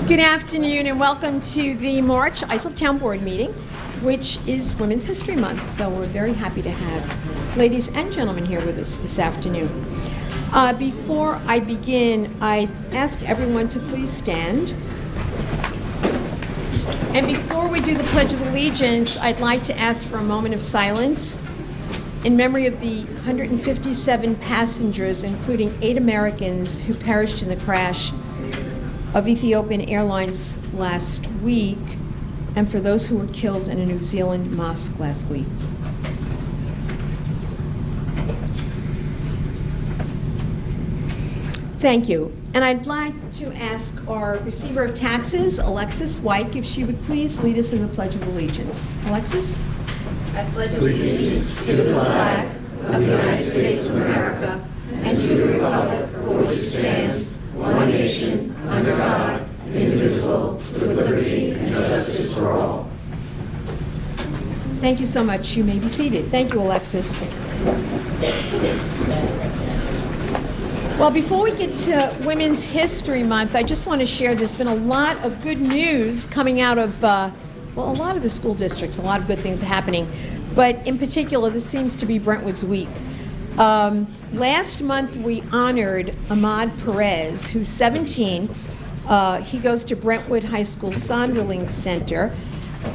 Good afternoon and welcome to the March Islip Town Board meeting, which is Women's History Month. So we're very happy to have ladies and gentlemen here with us this afternoon. Before I begin, I ask everyone to please stand. And before we do the Pledge of Allegiance, I'd like to ask for a moment of silence in memory of the 157 passengers, including 8 Americans who perished in the crash of Ethiopian Airlines last week, and for those who were killed in a New Zealand mosque last week. Thank you. And I'd like to ask our Receiver of Taxes, Alexis Wyke, if she would please lead us in the Pledge of Allegiance. Alexis? I pledge allegiance to the flag of the United States of America and to the republic for which it stands, one nation, under God, indivisible, with liberty and justice for all. Thank you so much. You may be seated. Thank you, Alexis. Well, before we get to Women's History Month, I just want to share there's been a lot of good news coming out of, a lot of the school districts. A lot of good things are happening. But in particular, this seems to be Brentwood's week. Last month, we honored Ahmad Perez, who's 17. He goes to Brentwood High School Sonderling Center.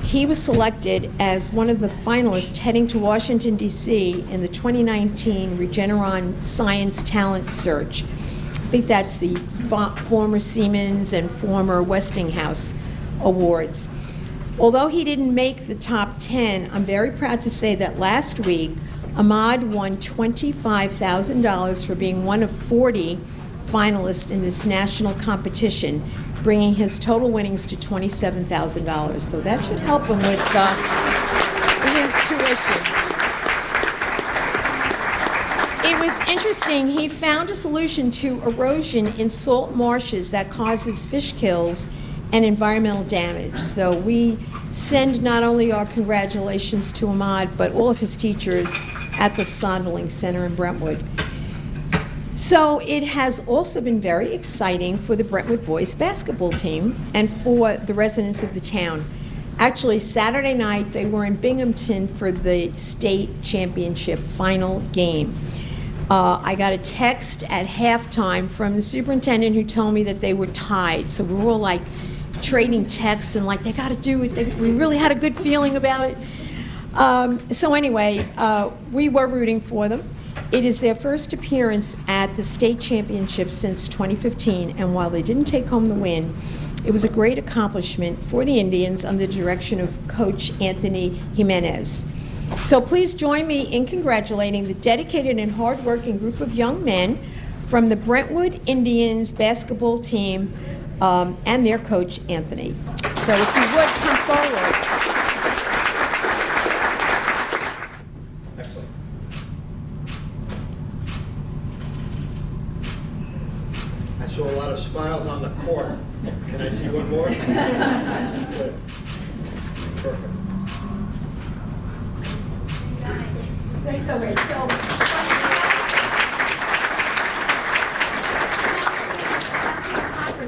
He was selected as one of the finalists heading to Washington, D.C. in the 2019 Regeneron Science Talent Search. I think that's the former Siemens and former Westinghouse Awards. Although he didn't make the top 10, I'm very proud to say that last week, Ahmad won $25,000 for being one of 40 finalists in this national competition, bringing his total winnings to $27,000. So that should help him with his tuition. It was interesting. He found a solution to erosion in salt marshes that causes fish kills and environmental damage. So we send not only our congratulations to Ahmad, but all of his teachers at the Sonderling Center in Brentwood. So it has also been very exciting for the Brentwood boys basketball team and for the residents of the town. Actually, Saturday night, they were in Binghamton for the state championship final game. I got a text at halftime from the superintendent who told me that they were tied. So we were all like trading texts and like, they got to do it. We really had a good feeling about it. So anyway, we were rooting for them. It is their first appearance at the state championship since 2015, and while they didn't take home the win, it was a great accomplishment for the Indians under the direction of Coach Anthony Jimenez. So please join me in congratulating the dedicated and hardworking group of young men from the Brentwood Indians basketball team and their coach, Anthony. So if you would, come forward. I saw a lot of smiles on the court. Can I see one more? Good. Perfect. Thanks so much.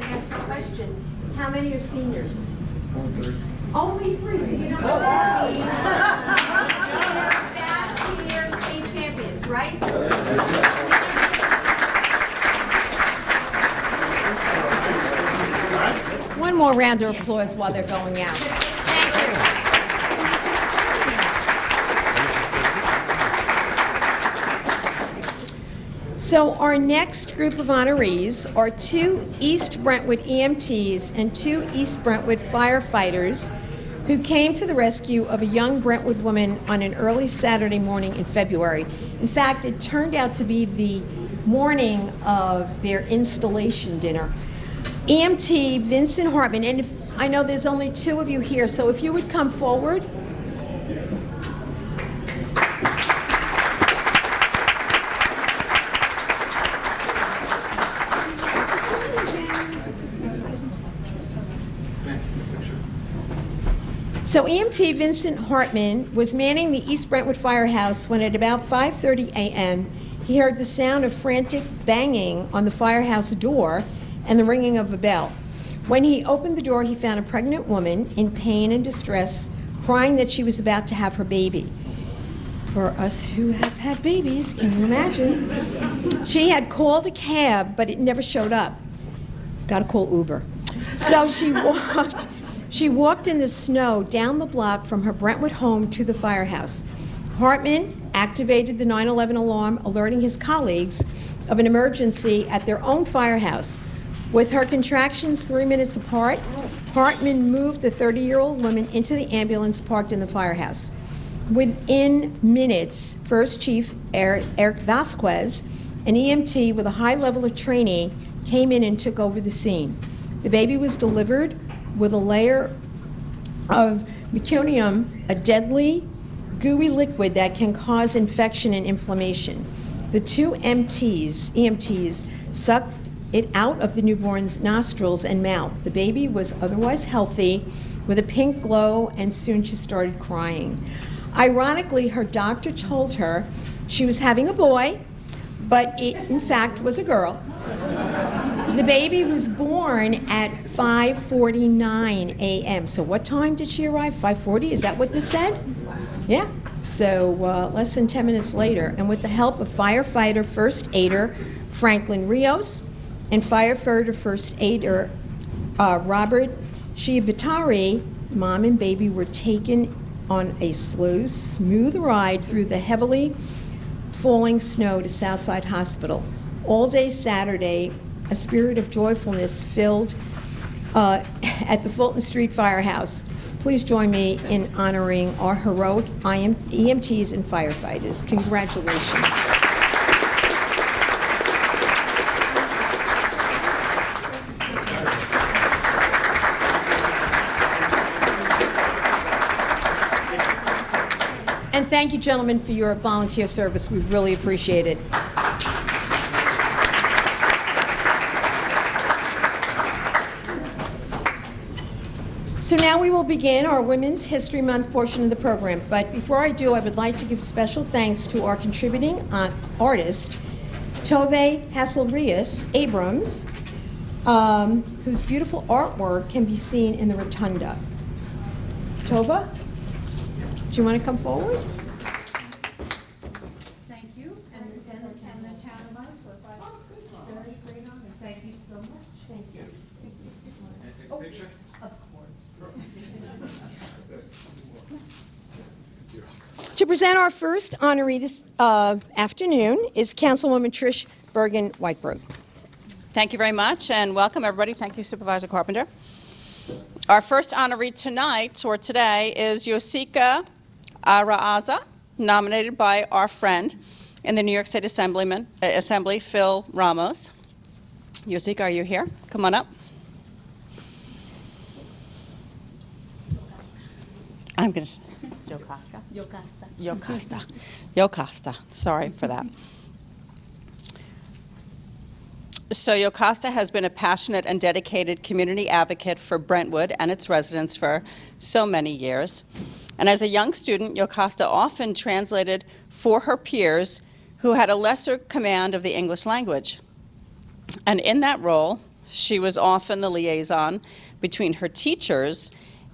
Asked a question. How many are seniors? Only 3. So you don't know that. Senior state champions, right? One more round of applause while they're going out. Thank you. So our next group of honorees are 2 East Brentwood EMTs and 2 East Brentwood firefighters who came to the rescue of a young Brentwood woman on an early Saturday morning in February. In fact, it turned out to be the morning of their installation dinner. EMT Vincent Hartman, and I know there's only 2 of you here, so if you would come forward. So EMT Vincent Hartman was manning the East Brentwood Firehouse when at about 5:30 a.m. he heard the sound of frantic banging on the firehouse door and the ringing of a bell. When he opened the door, he found a pregnant woman in pain and distress, crying that she was about to have her baby. For us who have had babies, can you imagine? She had called a cab, but it never showed up. Got to call Uber. So she walked in the snow down the block from her Brentwood home to the firehouse. Hartman activated the 911 alarm, alerting his colleagues of an emergency at their own firehouse. With her contractions 3 minutes apart, Hartman moved the 30-year-old woman into the ambulance parked in the firehouse. Within minutes, First Chief Eric Vasquez, an EMT with a high level of training, came in and took over the scene. The baby was delivered with a layer of meconium, a deadly, gooey liquid that can cause infection and inflammation. The two EMTs sucked it out of the newborn's nostrils and mouth. The baby was otherwise healthy, with a pink glow, and soon she started crying. Ironically, her doctor told her she was having a boy, but it, in fact, was a girl. The baby was born at 5:49 a.m. So what time did she arrive? 5:40? Is that what this said? Yeah. So less than 10 minutes later, and with the help of firefighter first aider Franklin Rios and firefighter first aider Robert Shibatari, mom and baby were taken on a slow, smooth ride through the heavily falling snow to Southside Hospital. All day Saturday, a spirit of joyfulness filled at the Fulton Street Firehouse. Please join me in honoring our heroic EMTs and firefighters. Congratulations. And thank you, gentlemen, for your volunteer service. We really appreciate it. So now we will begin our Women's History Month portion of the program. But before I do, I would like to give special thanks to our contributing artist, Tove Hasselrius Abrams, whose beautiful artwork can be seen in the rotunda. Tova, do you want to come forward? Thank you, and the town of Islip. Very great honor. Thank you so much. Thank you. Take a picture? Of course. To present our first honoree this afternoon is Councilwoman Trish Bergen-Whiteberg. Thank you very much, and welcome, everybody. Thank you, Supervisor Carpenter. Our first honoree tonight, or today, is Yosika Araaza, nominated by our friend in the New York State Assembly, Phil Ramos. Yosika, are you here? Come on up. I'm going to... Yocasta? Yocasta. Yocasta. Yocasta. Sorry for that. So Yocasta has been a passionate and dedicated community advocate for Brentwood and its residents for so many years. And as a young student, Yocasta often translated for her peers who had a lesser command of the English language. And in that role, she was often the liaison between her teachers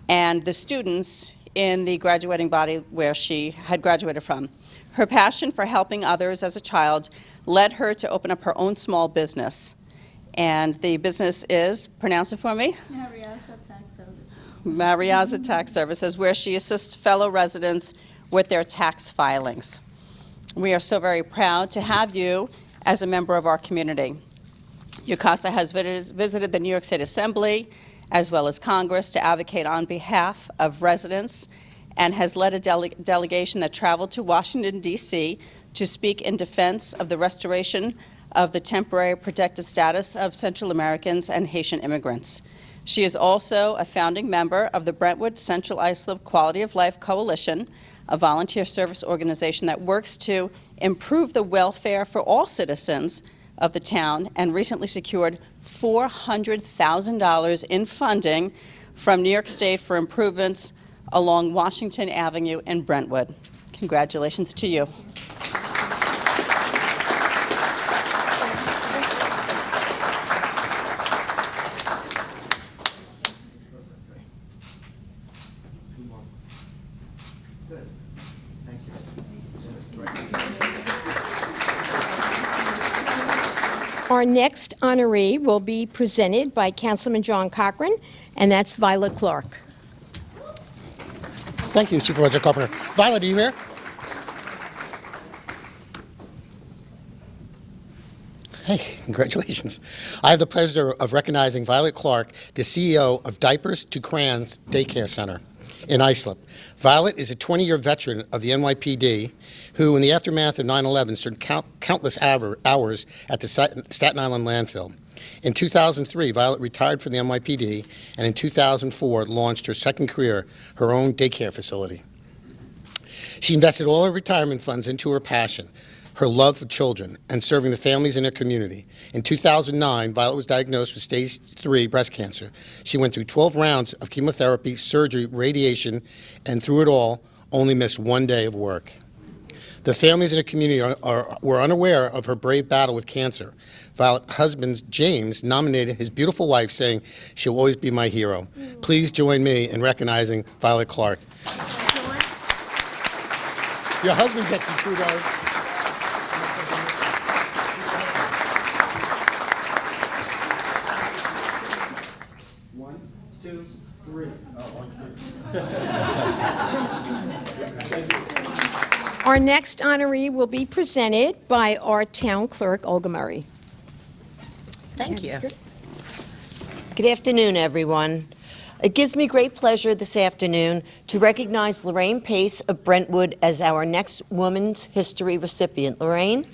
and the students in the graduating body where she had graduated from. Her passion for helping others as a child led her to open up her own small business. And the business is, pronounce it for me? Mariaza Tax Services. Mariaza Tax Services, where she assists fellow residents with their tax filings. We are so very proud to have you as a member of our community. Yocasta has visited the New York State Assembly as well as Congress to advocate on behalf of residents, and has led a delegation that traveled to Washington, D.C. to speak in defense of the restoration of the temporary protected status of Central Americans and Haitian immigrants. She is also a founding member of the Brentwood Central Islip Quality of Life Coalition, a volunteer service organization that works to improve the welfare for all citizens of the town, and recently secured $400,000 in funding from New York State for improvements along Washington Avenue in Brentwood. Congratulations to you. Our next honoree will be presented by Councilman John Cochran, and that's Violet Clark. Thank you, Supervisor Carpenter. Violet, are you here? Hey, congratulations. I have the pleasure of recognizing Violet Clark, the CEO of Diapers to Crayons Daycare Center in Islip. Violet is a 20-year veteran of the NYPD who, in the aftermath of 9/11, served countless hours at the Staten Island landfill. In 2003, Violet retired from the NYPD, and in 2004 launched her second career, her own daycare facility. She invested all her retirement funds into her passion, her love for children, and serving the families in her community. In 2009, Violet was diagnosed with stage 3 breast cancer. She went through 12 rounds of chemotherapy, surgery, radiation, and through it all, only missed one day of work. The families in the community were unaware of her brave battle with cancer. Violet's husband, James, nominated his beautiful wife, saying, "She'll always be my hero." Please join me in recognizing Violet Clark. Your husband's got some kudos. One, two, three. Our next honoree will be presented by our town clerk, Olga Murray. Thank you. Good afternoon, everyone. It gives me great pleasure this afternoon to recognize Lorraine Pace of Brentwood as our next Women's History recipient. Lorraine?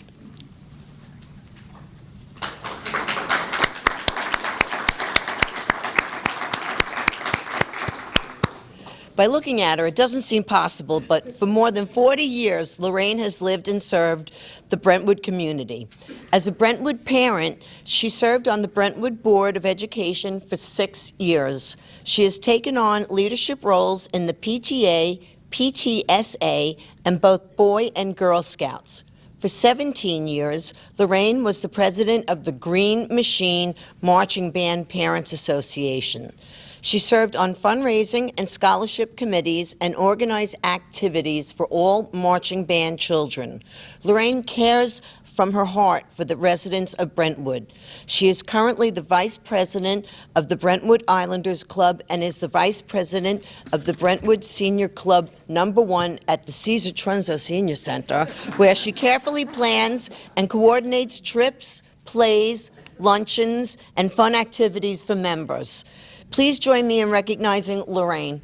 By looking at her, it doesn't seem possible, but for more than 40 years, Lorraine has lived and served the Brentwood community. As a Brentwood parent, she served on the Brentwood Board of Education for 6 years. She has taken on leadership roles in the PTA, PTSA, and both Boy and Girl Scouts. For 17 years, Lorraine was the president of the Green Machine Marching Band Parents Association. She served on fundraising and scholarship committees and organized activities for all marching band children. Lorraine cares from her heart for the residents of Brentwood. She is currently the vice president of the Brentwood Islanders Club and is the vice president of the Brentwood Senior Club #1 at the Cesar Trunzo Senior Center, where she carefully plans and coordinates trips, plays, luncheons, and fun activities for members. Please join me in recognizing Lorraine.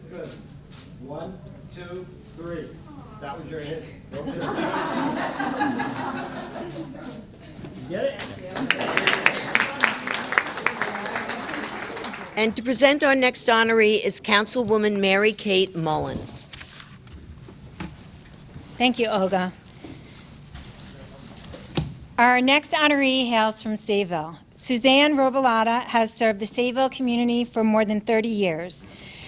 Good. 1, 2, 3. That was your hit. Get it? And to present our next honoree is Councilwoman Mary Kate Mullen. Thank you, Olga. Our next honoree hails from Sayville. Suzanne Robillata has served the Sayville community for more than 30 years.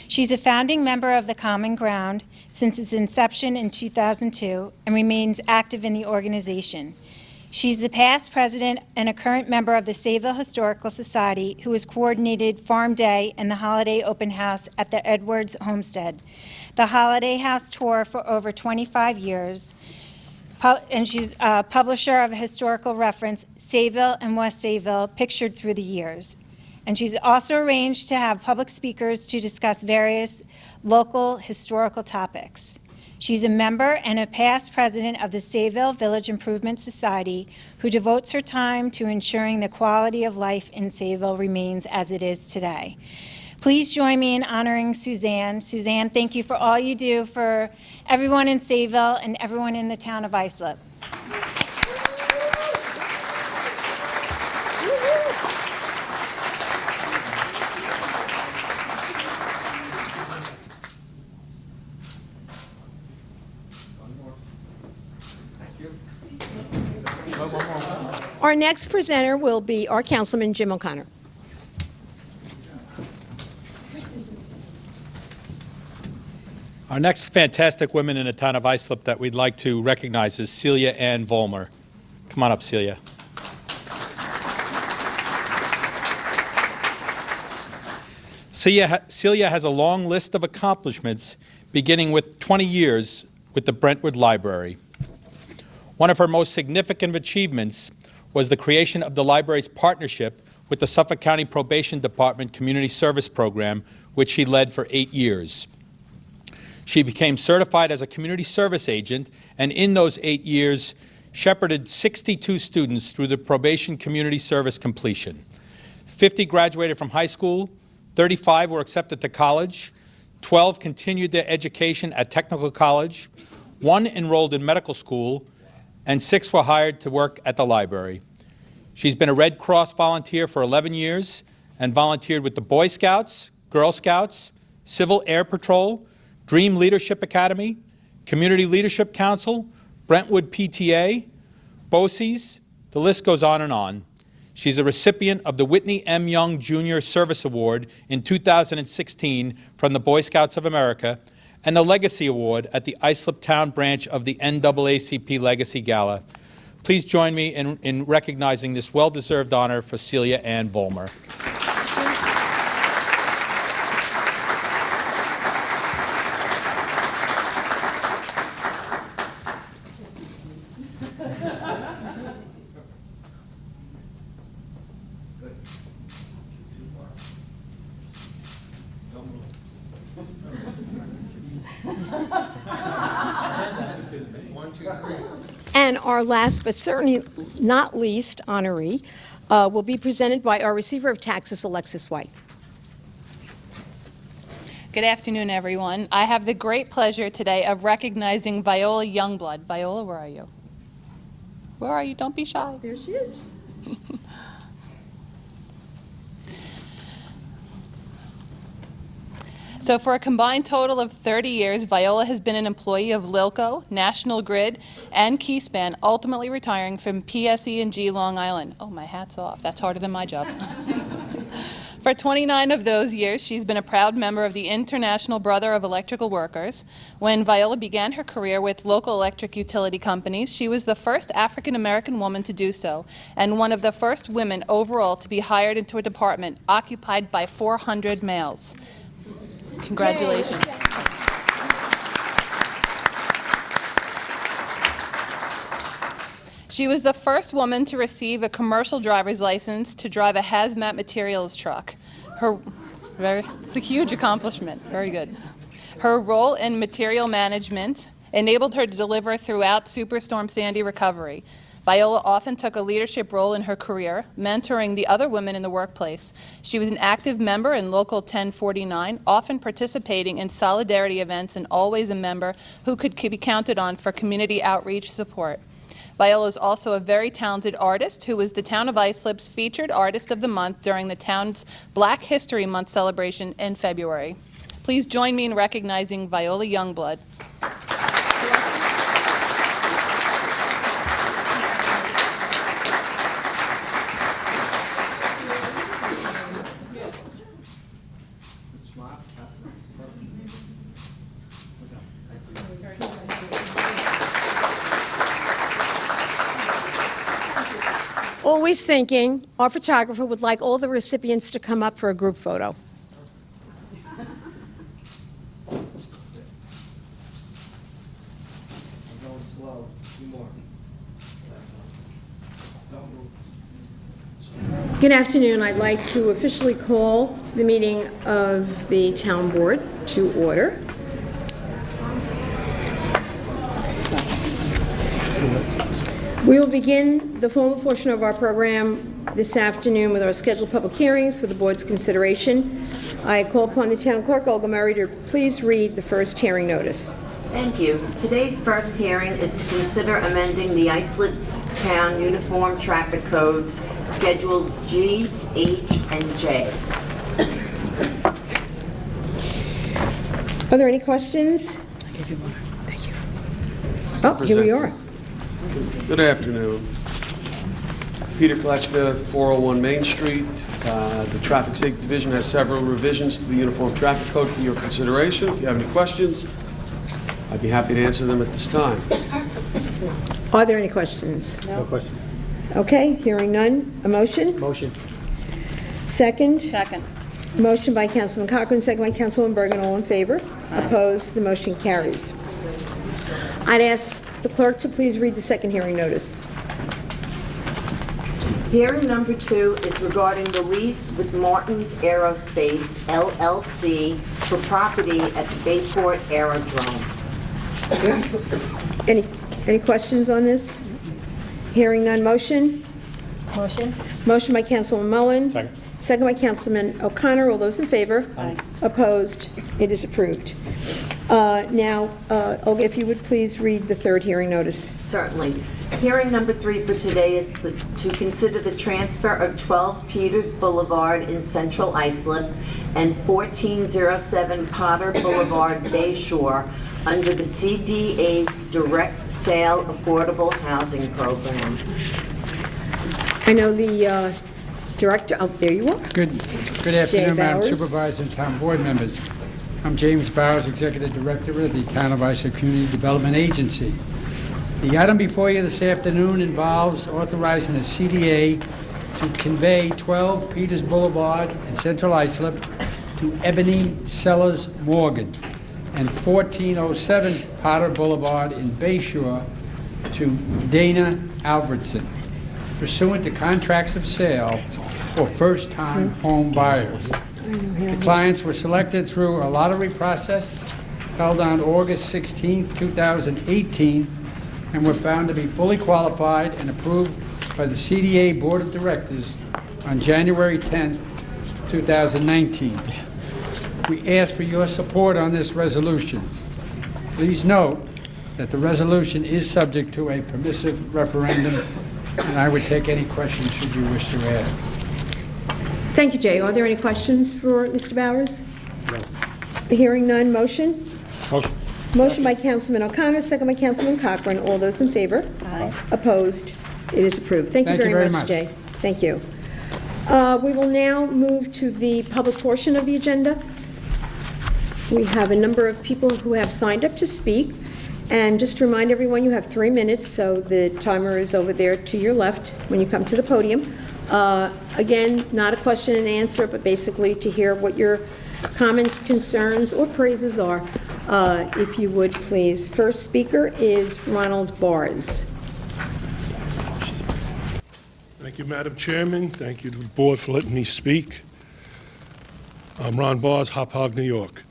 She's a founding member of the Common Ground since its inception in 2002 and remains active in the organization. She's the past president and a current member of the Sayville Historical Society who has coordinated Farm Day and the Holiday Open House at the Edwards Homestead, the Holiday House tour for over 25 years, and she's a publisher of a historical reference, Sayville and West Sayville, pictured through the years. And she's also arranged to have public speakers to discuss various local historical topics. She's a member and a past president of the Sayville Village Improvement Society, who devotes her time to ensuring the quality of life in Sayville remains as it is today. Please join me in honoring Suzanne. Suzanne, thank you for all you do for everyone in Sayville and everyone in the town of Islip. Our next presenter will be our Councilman Jim O'Connor. Our next fantastic woman in the town of Islip that we'd like to recognize is Celia Ann Vollmer. Come on up, Celia. Celia has a long list of accomplishments, beginning with 20 years with the Brentwood Library. One of her most significant achievements was the creation of the library's partnership with the Suffolk County Probation Department Community Service Program, which she led for 8 years. She became certified as a community service agent, and in those 8 years, shepherded 62 students through the probation community service completion. 50 graduated from high school, 35 were accepted to college, 12 continued their education at technical college, 1 enrolled in medical school, and 6 were hired to work at the library. She's been a Red Cross volunteer for 11 years and volunteered with the Boy Scouts, Girl Scouts, Civil Air Patrol, Dream Leadership Academy, Community Leadership Council, Brentwood PTA, BOCES, the list goes on and on. She's a recipient of the Whitney M. Young Jr. Service Award in 2016 from the Boy Scouts of America and the Legacy Award at the Islip Town branch of the NAACP Legacy Gala. Please join me in recognizing this well-deserved honor for Celia Ann Vollmer. And our last, but certainly not least, honoree will be presented by our Receiver of Taxes, Alexis White. Good afternoon, everyone. I have the great pleasure today of recognizing Viola Youngblood. Viola, where are you? Where are you? Don't be shy. There she is. So for a combined total of 30 years, Viola has been an employee of Lilco, National Grid, and Keyspan, ultimately retiring from PSE&G Long Island. Oh, my hat's off. That's harder than my job. For 29 of those years, she's been a proud member of the International Brother of Electrical Workers. When Viola began her career with local electric utility companies, she was the first African-American woman to do so, and one of the first women overall to be hired into a department occupied by 400 males. Congratulations. She was the first woman to receive a commercial driver's license to drive a hazmat materials truck. It's a huge accomplishment. Very good. Her role in material management enabled her to deliver throughout Superstorm Sandy recovery. Viola often took a leadership role in her career, mentoring the other women in the workplace. She was an active member in Local 1049, often participating in solidarity events and always a member who could be counted on for community outreach support. Viola is also a very talented artist who was the Town of Islip's featured artist of the month during the town's Black History Month celebration in February. Please join me in recognizing Viola Youngblood. Always thinking, our photographer would like all the recipients to come up for a group photo. I'm going slow. 2 more. Don't move. Good afternoon. I'd like to officially call the meeting of the Town Board to order. We will begin the formal portion of our program this afternoon with our scheduled public hearings for the board's consideration. I call upon the Town Clerk, Olga Murray, to please read the first hearing notice. Thank you. Today's first hearing is to consider amending the Islip Town Uniform Traffic Codes, Schedules G, H, and J. Are there any questions? Thank you. Oh, here we are. Good afternoon. Peter Kletchka, 401 Main Street. The Traffic Safety Division has several revisions to the Uniform Traffic Code for your consideration. If you have any questions, I'd be happy to answer them at this time. Are there any questions? No question. Okay, hearing none. A motion? Motion. Second? Second. Motion by Councilman Cochran, second by Councilwoman Bergen, all in favor? Opposed? The motion carries. I'd ask the clerk to please read the second hearing notice. Hearing number 2 is regarding the lease with Martins Aerospace, LLC, for property at the Bayport Aerodrome. Any questions on this? Hearing none, motion? Motion? Motion by Councilman Mullen. Second. Second by Councilman O'Connor. All those in favor? Aye. Opposed? It is approved. Now, Olga, if you would please read the third hearing notice. Certainly. Hearing number 3 for today is to consider the transfer of 12 Peters Boulevard in Central Islip and 1407 Potter Boulevard, Bay Shore, under the CDA's Direct Sale Affordable Housing Program. I know the director, oh, there you are. Good afternoon, Madam Bowers. Supervisor and Town Board members. I'm James Bowers, Executive Director of the Town of Islip Community Development Agency. The item before you this afternoon involves authorizing the CDA to convey 12 Peters Boulevard in Central Islip to Ebony Sellers Morgan and 1407 Potter Boulevard in Bay Shore to Dana Albertson, pursuant to contracts of sale for first-time home buyers. The clients were selected through a lottery process held on August 16, 2018, and were found to be fully qualified and approved by the CDA Board of Directors on January 10, 2019. We ask for your support on this resolution. Please note that the resolution is subject to a permissive referendum, and I would take any questions should you wish to ask. Thank you, Jay. Are there any questions for Mr. Bowers? No. Hearing none, motion? Motion. Motion by Councilman O'Connor, second by Councilman Cochran. All those in favor? Aye. Opposed? It is approved. Thank you very much, Jay. Thank you. We will now move to the public portion of the agenda. We have a number of people who have signed up to speak. And just to remind everyone, you have 3 minutes, so the timer is over there to your left when you come to the podium. Again, not a question and answer, but basically to hear what your comments, concerns, or praises are, if you would, please. First speaker is Ronald Bars. Thank you, Madam Chairman. Thank you to the board for letting me speak. I'm Ron Bars, Hop Hog, New York.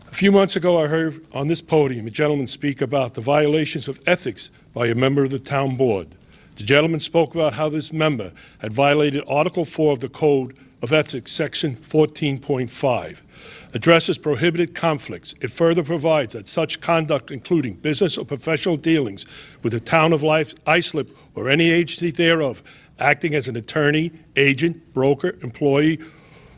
A few months ago, I heard on this podium a gentleman speak about the violations of ethics by a member of the town board. The gentleman spoke about how this member had violated Article 4 of the Code of Ethics, Section 14.5. Addresses prohibited conflicts. It further provides that such conduct, including business or professional dealings with the town of Islip or any agency thereof, acting as an attorney, agent, broker, employee,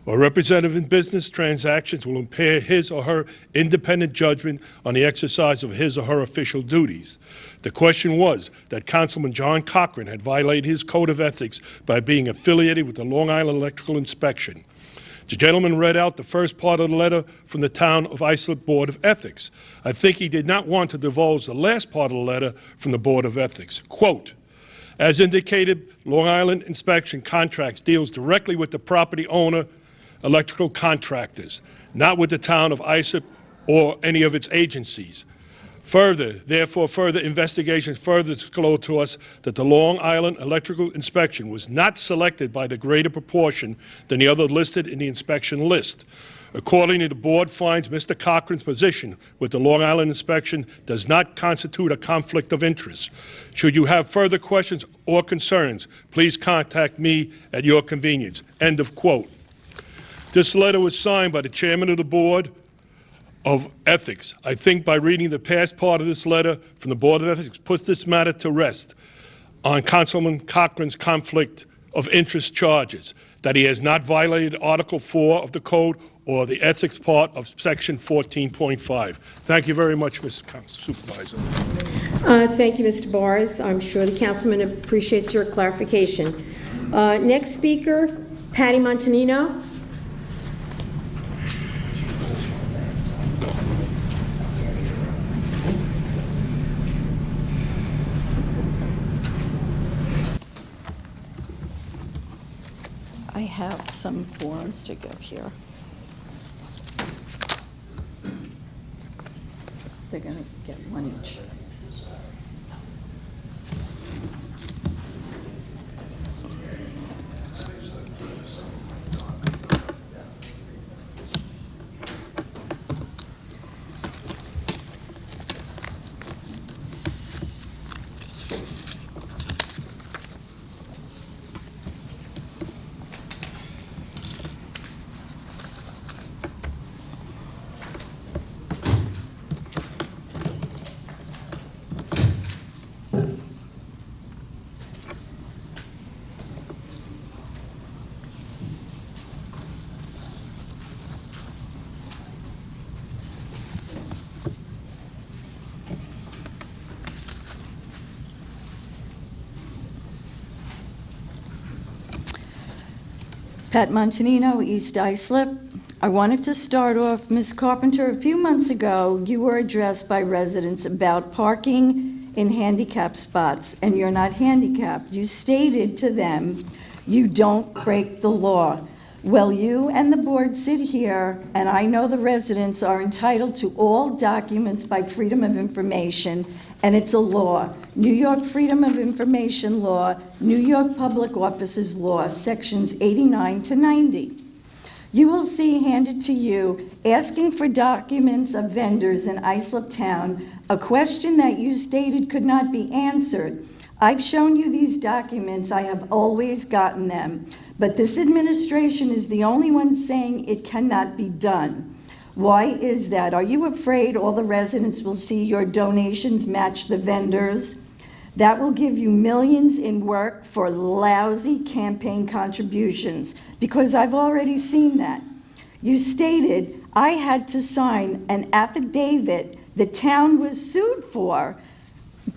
or representative in business transactions, will impair his or her independent judgment on the exercise of his or her official duties. The question was that Councilman John Cochran had violated his code of ethics by being affiliated with the Long Island Electrical Inspection. The gentleman read out the first part of the letter from the Town of Islip Board of Ethics. I think he did not want to divulge the last part of the letter from the Board of Ethics. Quote, as indicated, Long Island Inspection Contracts deals directly with the property owner, electrical contractors, not with the town of Islip or any of its agencies. Further, therefore, further investigations further disclosed to us that the Long Island Electrical Inspection was not selected by the greater proportion than the other listed in the inspection list. Accordingly, the board finds Mr. Cochran's position with the Long Island Inspection does not constitute a conflict of interest. Should you have further questions or concerns, please contact me at your convenience. End of quote. This letter was signed by the chairman of the Board of Ethics. I think by reading the past part of this letter from the Board of Ethics puts this matter to rest on Councilman Cochran's conflict of interest charges, that he has not violated Article 4 of the Code or the ethics part of Section 14.5. Thank you very much, Mr. Supervisor. Thank you, Mr. Bars. I'm sure the councilman appreciates your clarification. Next speaker, Patty Montanino. I have some forms to give here. They're going to get one each. Pat Montanino, East Islip. I wanted to start off, Ms. Carpenter, a few months ago, you were addressed by residents about parking in handicap spots, and you're not handicapped. You stated to them, you don't break the law. Well, you and the board sit here, and I know the residents are entitled to all documents by Freedom of Information, and it's a law. New York Freedom of Information Law, New York Public Offices Law, sections 89 to 90. You will see handed to you, asking for documents of vendors in Islip Town, a question that you stated could not be answered. I've shown you these documents, I have always gotten them, but this administration is the only one saying it cannot be done. Why is that? Are you afraid all the residents will see your donations match the vendors? That will give you millions in work for lousy campaign contributions, because I've already seen that. You stated I had to sign an affidavit the town was sued for.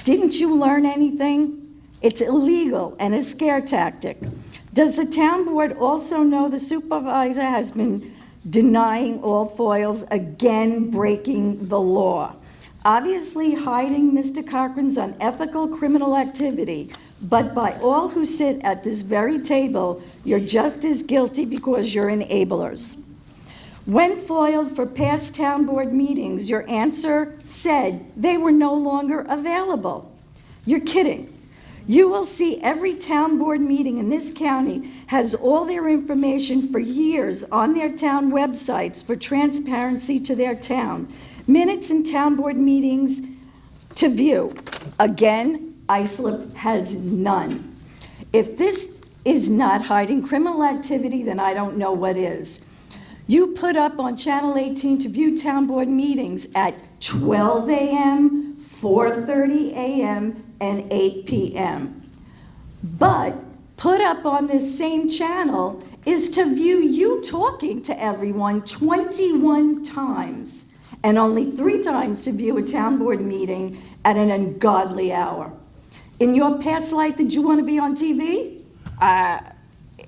Didn't you learn anything? It's illegal and a scare tactic. Does the town board also know the supervisor has been denying all foils, again breaking the law? Obviously hiding Mr. Cochran's unethical criminal activity, but by all who sit at this very table, you're just as guilty because you're enablers. When foiled for past town board meetings, your answer said they were no longer available. You're kidding. You will see every town board meeting in this county has all their information for years on their town websites for transparency to their town. Minutes in town board meetings to view. Again, Islip has none. If this is not hiding criminal activity, then I don't know what is. You put up on Channel 18 to view town board meetings at 12 a.m., 4:30 a.m., and 8 p.m. But put up on this same channel is to view you talking to everyone 21 times, and only 3 times to view a town board meeting at an ungodly hour. In your past life, did you want to be on TV?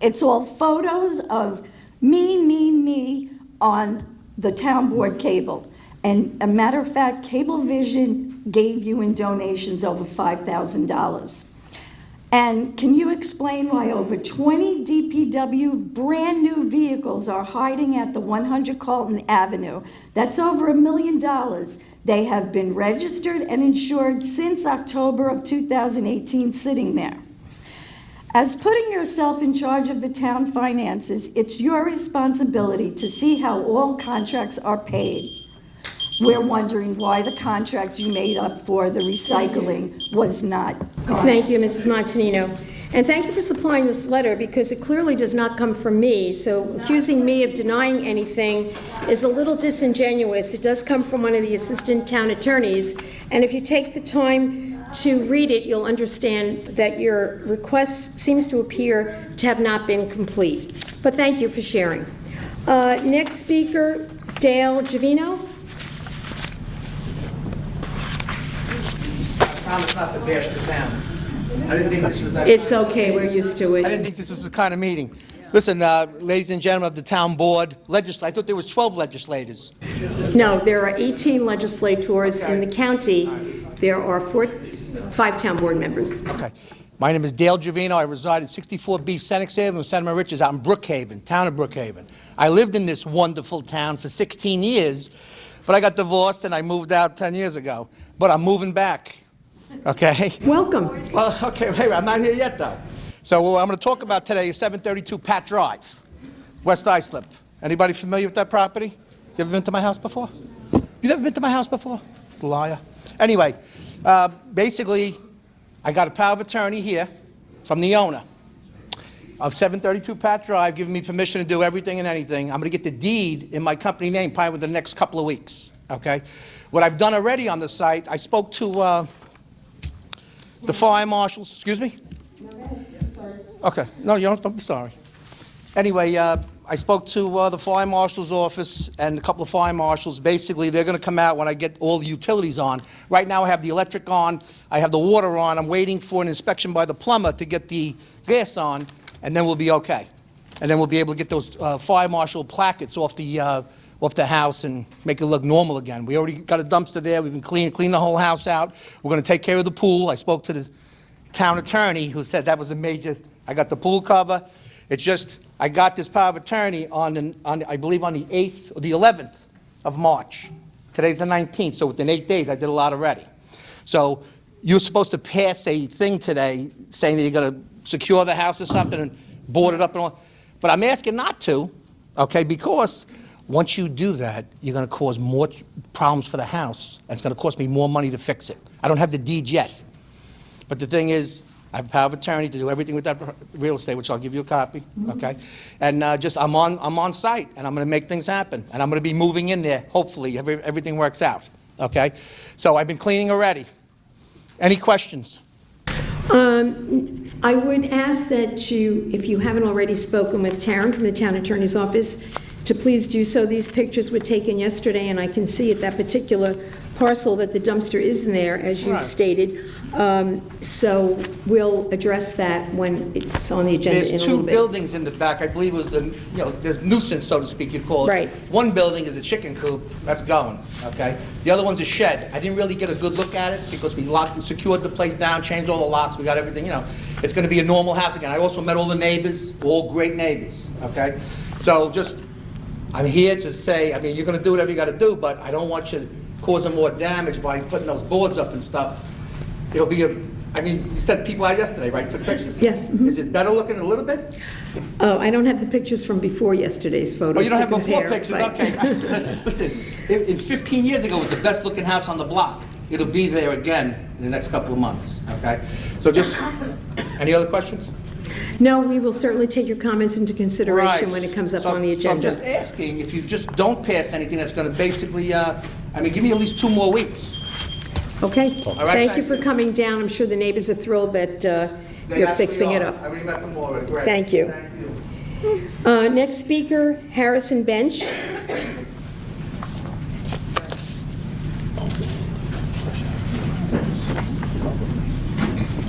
It's all photos of me on the town board cable. And a matter of fact, Cablevision gave you in donations over $5,000. And can you explain why over 20 DPW brand new vehicles are hiding at the 100 Carlton Avenue? That's over $1 million. They have been registered and insured since October of 2018, sitting there. As putting yourself in charge of the town finances, it's your responsibility to see how all contracts are paid. We're wondering why the contract you made up for the recycling was not gone. Thank you, Mrs. Montanino. And thank you for supplying this letter, because it clearly does not come from me. So accusing me of denying anything is a little disingenuous. It does come from one of the assistant town attorneys. And if you take the time to read it, you'll understand that your request seems to appear to have not been complete. But thank you for sharing. Next speaker, Dale Givino. I promise not to bash the town. I didn't think this was that. It's okay, we're used to I it. didn't think this was the kind of meeting. Listen, ladies and gentlemen of the town board, I thought there was 12 legislators. No, there are 18 legislators in the county. There are 5 town board members. Okay. My name is Dale Givino. I reside at 64B Senex Avenue, Santa Maria Riches, out in Brookhaven, town of Brookhaven. I lived in this wonderful town for 16 years, but I got divorced and I moved out 10 years ago. But I'm moving back, okay? Welcome. Well, okay, wait, I'm not here yet, though. So what I'm going to talk about today is 732 Pat Drive, West Islip. Anybody familiar with that property? You ever been to my house before? You never been to my house before? Liar. Anyway, basically, I got a power of attorney here from the owner of 732 Pat Drive, giving me permission to do everything and anything. I'm going to get the deed in my company name probably within the next couple of weeks, okay? What I've done already on the site, I spoke to the fire marshals. Excuse me? Okay. No, you don't be sorry. Anyway, I spoke to the fire marshal's office and a couple of fire marshals. Basically, they're going to come out when I get all the utilities on. Right now, I have the electric on. I have the water on. I'm waiting for an inspection by the plumber to get the gas on, and then we'll be okay. And then we'll be able to get those fire marshal plackets off the house and make it look normal again. We already got a dumpster there. We've been cleaning the whole house out. We're going to take care of the pool. I spoke to the town attorney who said that was a major. I got the pool cover. It's just I got this power of attorney on I believe on the 8th or the 11th of March. Today's the 19th, so within 8 days I did a lot already. So you're supposed to pass a thing today saying that you're going to secure the house or something and board it up and all. But I'm asking not to, okay, because once you do that, you're going to cause more problems for the house, and it's going to cost me more money to fix it. I don't have the deed yet. But the thing is, I have a power of attorney to do everything with that real estate, which I'll give you a copy, okay? And I'm on site, and I'm going to make things happen. And I'm going to be moving in there, hopefully, everything works out, okay? So I've been cleaning already. Any questions? I would ask that you, if you haven't already spoken with Taryn from the Town Attorney's Office, to please do so. These pictures were taken yesterday, and I can see at that particular parcel that the dumpster is in there, as you've Right. stated. So we'll address that when it's on the agenda in a There's little two bit. buildings in the back. I believe it was there's nuisance, so to speak, you call it. Right. One building is a chicken coop. That's going, okay? The other one's a shed. I didn't really get a good look at it because we locked and secured the place down, changed all the locks. We got everything, It's going to be a normal house again. I also met all the neighbors, all great neighbors, okay? So I'm here to say, you're going to do whatever you got to do, but I don't want you causing more damage by putting those boards up and stuff. It'll be you sent people out yesterday, right? Took pictures? Yes. Mhm. Is it better looking a little bit? Oh, I don't have the pictures from before yesterday's photos Oh, you don't to have before compare, pictures? but- Okay. Listen, in 15 years ago, it was the best looking house on the block. It'll be there again in the next couple of months, okay? So any other questions? No, we will certainly take your comments into consideration Right. when it comes up So- on the So I'm agenda. just asking, if you just don't pass anything that's going to basically, give me at least 2 more weeks. Okay? right, Thank you thank for you. coming down. I'm sure the neighbors are thrilled that They you're actually fixing it are. up. I already met them already. Great. Thank you. Next speaker, Harrison Bench.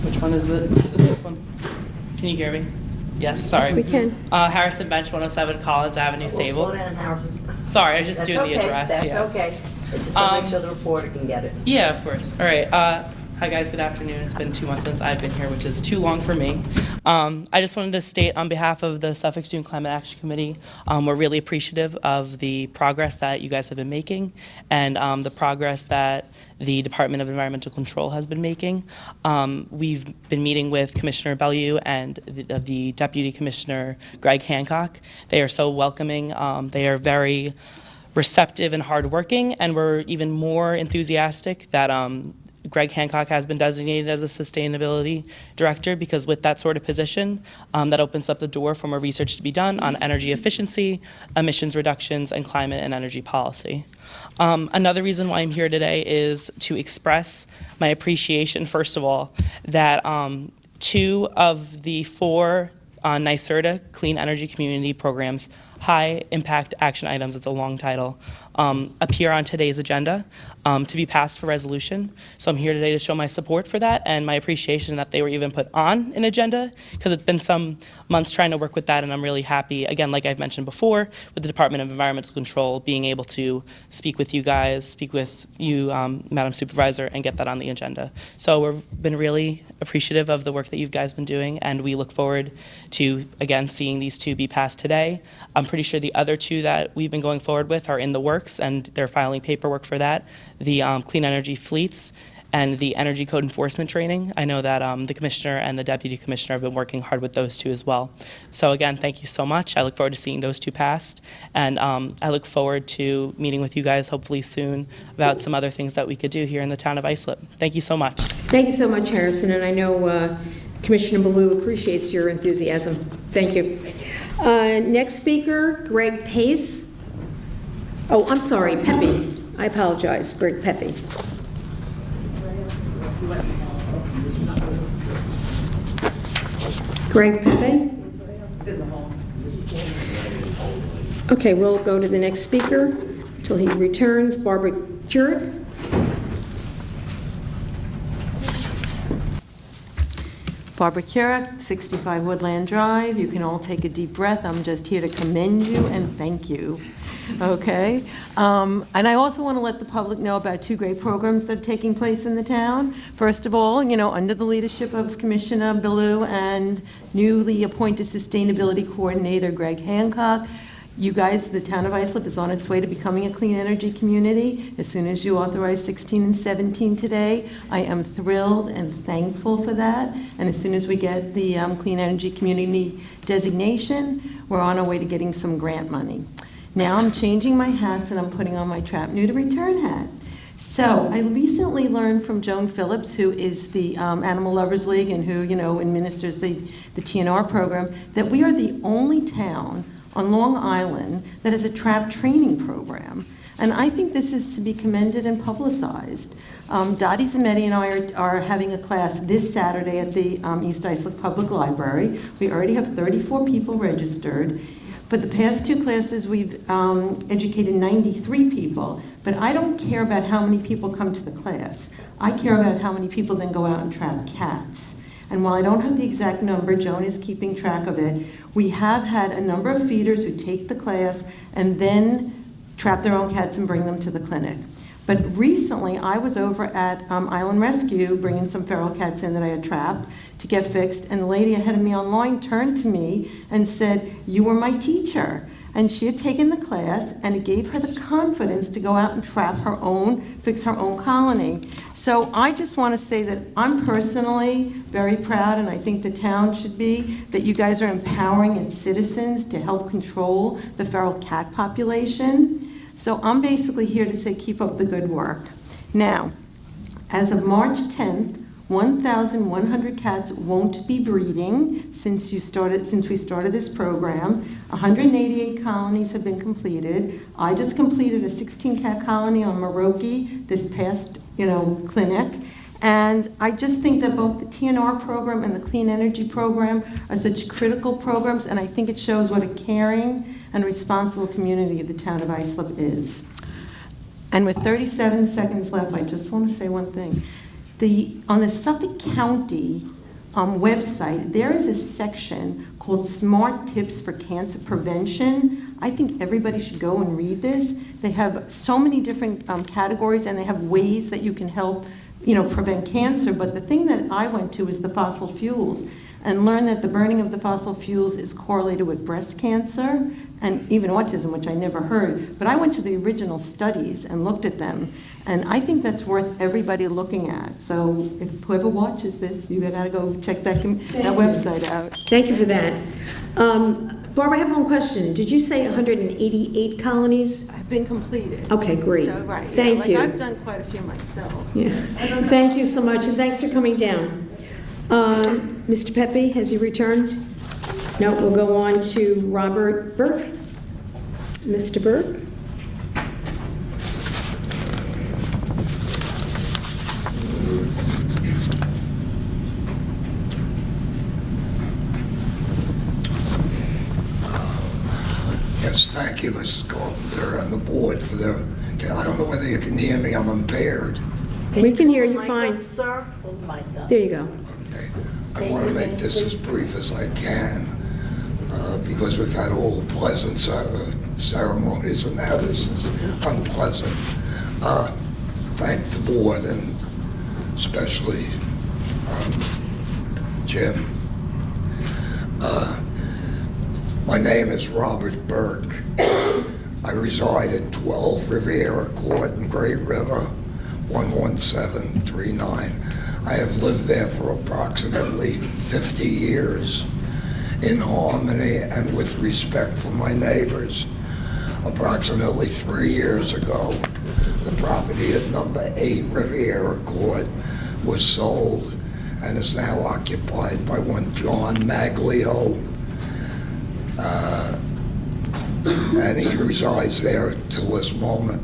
Which one is it? Is it this one? Can you hear me? Yes, sorry. Yes, we can. Harrison Bench, 107 Collins Avenue, Sable. Sorry, I was just doing the address. That's yeah. okay. Just to make sure the reporter can get it. Yeah, of course. All right. Hi, guys. Good afternoon. It's been 2 months since I've been here, which is too long for me. I just wanted to state on behalf of the Suffolk Student Climate Action Committee, we're really appreciative of the progress that you guys have been making and the progress that the Department of Environmental Control has been making. We've been meeting with Commissioner Bellew and the Deputy Commissioner Greg Hancock. They are so welcoming. They are very receptive and hardworking, and we're even more enthusiastic that Greg Hancock has been designated as a sustainability director, because with that sort of position, that opens up the door for more research to be done on energy efficiency, emissions reductions, and climate and energy policy. Another reason why I'm here today is to express my appreciation, first of all, that 2 of the 4 NYSERDA Clean Energy Community Programs high impact action items, it's a long title, appear on today's agenda to be passed for resolution. So I'm here today to show my support for that and my appreciation that they were even put on an agenda, because it's been some months trying to work with that, and I'm really happy, again, like I've mentioned before, with the Department of Environmental Control being able to speak with you guys, speak with you, Madam Supervisor, and get that on the agenda. So we've been really appreciative of the work that you guys been doing, and we look forward to, again, seeing these 2 be passed today. I'm pretty sure the other 2 that we've been going forward with are in the works. works, and they're filing paperwork for that, the clean energy fleets, and the energy code enforcement training. I know that the commissioner and the deputy commissioner have been working hard with those two as well. So again, thank you so much. I look forward to seeing those two passed, and I look forward to meeting with you guys hopefully soon about some other things that we could do here in the town of Islip. Thank you so much. Thank you so much, Harrison, and I know Commissioner Ballew appreciates your enthusiasm. Thank you. Next speaker, Greg Pace. Oh, I'm sorry, Pepe. I apologize, Greg Pepe. Greg Pepe? Okay, we'll go to the next speaker till he returns. Barbara Curith. Barbara Curith, 65 Woodland Drive. You can all take a deep breath. I'm just here to commend you and thank you. Okay? And I also want to let the public know about two great programs that are taking place in the town. First of all, under the leadership of Commissioner Ballew and newly appointed Sustainability Coordinator Greg Hancock, you guys, the town of Islip is on its way to becoming a clean energy community. As soon as you authorize 16 and 17 today, I am thrilled and thankful for that. And as soon as we get the clean energy community designation, we're on our way to getting some grant money. Now I'm changing my hats and I'm putting on my Trap New to Return hat. So I recently learned from Joan Phillips, who is the Animal Lovers League and who, administers the TNR program, that we are the only town on Long Island that has a trap training program. And I think this is to be commended and publicized. Dottie Zametti and I are having a class this Saturday at the East Islip Public Library. We already have 34 people registered. For the past two classes, we've educated 93 people, but I don't care about how many people come to the class. I care about how many people then go out and trap cats. And while I don't have the exact number, Joan is keeping track of it, we have had a number of feeders who take the class and then trap their own cats and bring them to the clinic. But recently, I was over at Island Rescue bringing some feral cats in that I had trapped to get fixed, and the lady ahead of me online turned to me and said, "You were my teacher." And she had taken the class, and it gave her the confidence to go out and trap her own, fix her own colony. So I just want to say that I'm personally very proud, and I think the town should be, that you guys are empowering its citizens to help control the feral cat population. So I'm basically here to say keep up the good work. Now, as of March 10th, 1,100 cats won't be breeding since we started this program. 188 colonies have been completed. I just completed a 16-cat colony on Maroki this past, clinic. And I just think that both the TNR program and the Clean Energy program are such critical programs, and I think it shows what a caring and responsible community the town of Islip is. And with 37 seconds left, I just want to say one thing. On the Suffolk County website, there is a section called Smart Tips for Cancer Prevention. I think everybody should go and read this. They have so many different categories, and they have ways that you can help prevent cancer. But the thing that I went to is the fossil fuels, and learned that the burning of the fossil fuels is correlated with breast cancer and even autism, which I never heard. But I went to the original studies and looked at them, and I think that's worth everybody looking at. So if whoever watches this, you gotta go check that website out. Thank you for that. Barbara, I have one question. Did you say 188 colonies? Have been completed. Okay, great. So, right. Thank you. I've done quite a few myself. Yeah. Thank you so much, and thanks for coming down. Mr. Pepe, has he returned? No, we'll go on to Robert Burke. Mr. Burke? Yes, thank you, Mrs. Carpenter, and the board for their, I don't know whether you can hear me, I'm impaired. We can hear you fine. Sir, hold the mic up. There you go. Okay. I want to make this as brief as I can, because we've had all the pleasant ceremonies, and now this is unpleasant. Thank the board, and especially Jim. My name is Robert Burke. I reside at 12 Riviera Court in Great River, 11739. I have lived there for approximately 50 years in harmony and with respect for my neighbors. Approximately 3 years ago, the property at number 8 Riviera Court was sold and is now occupied by one John Maglio, and he resides there till this moment.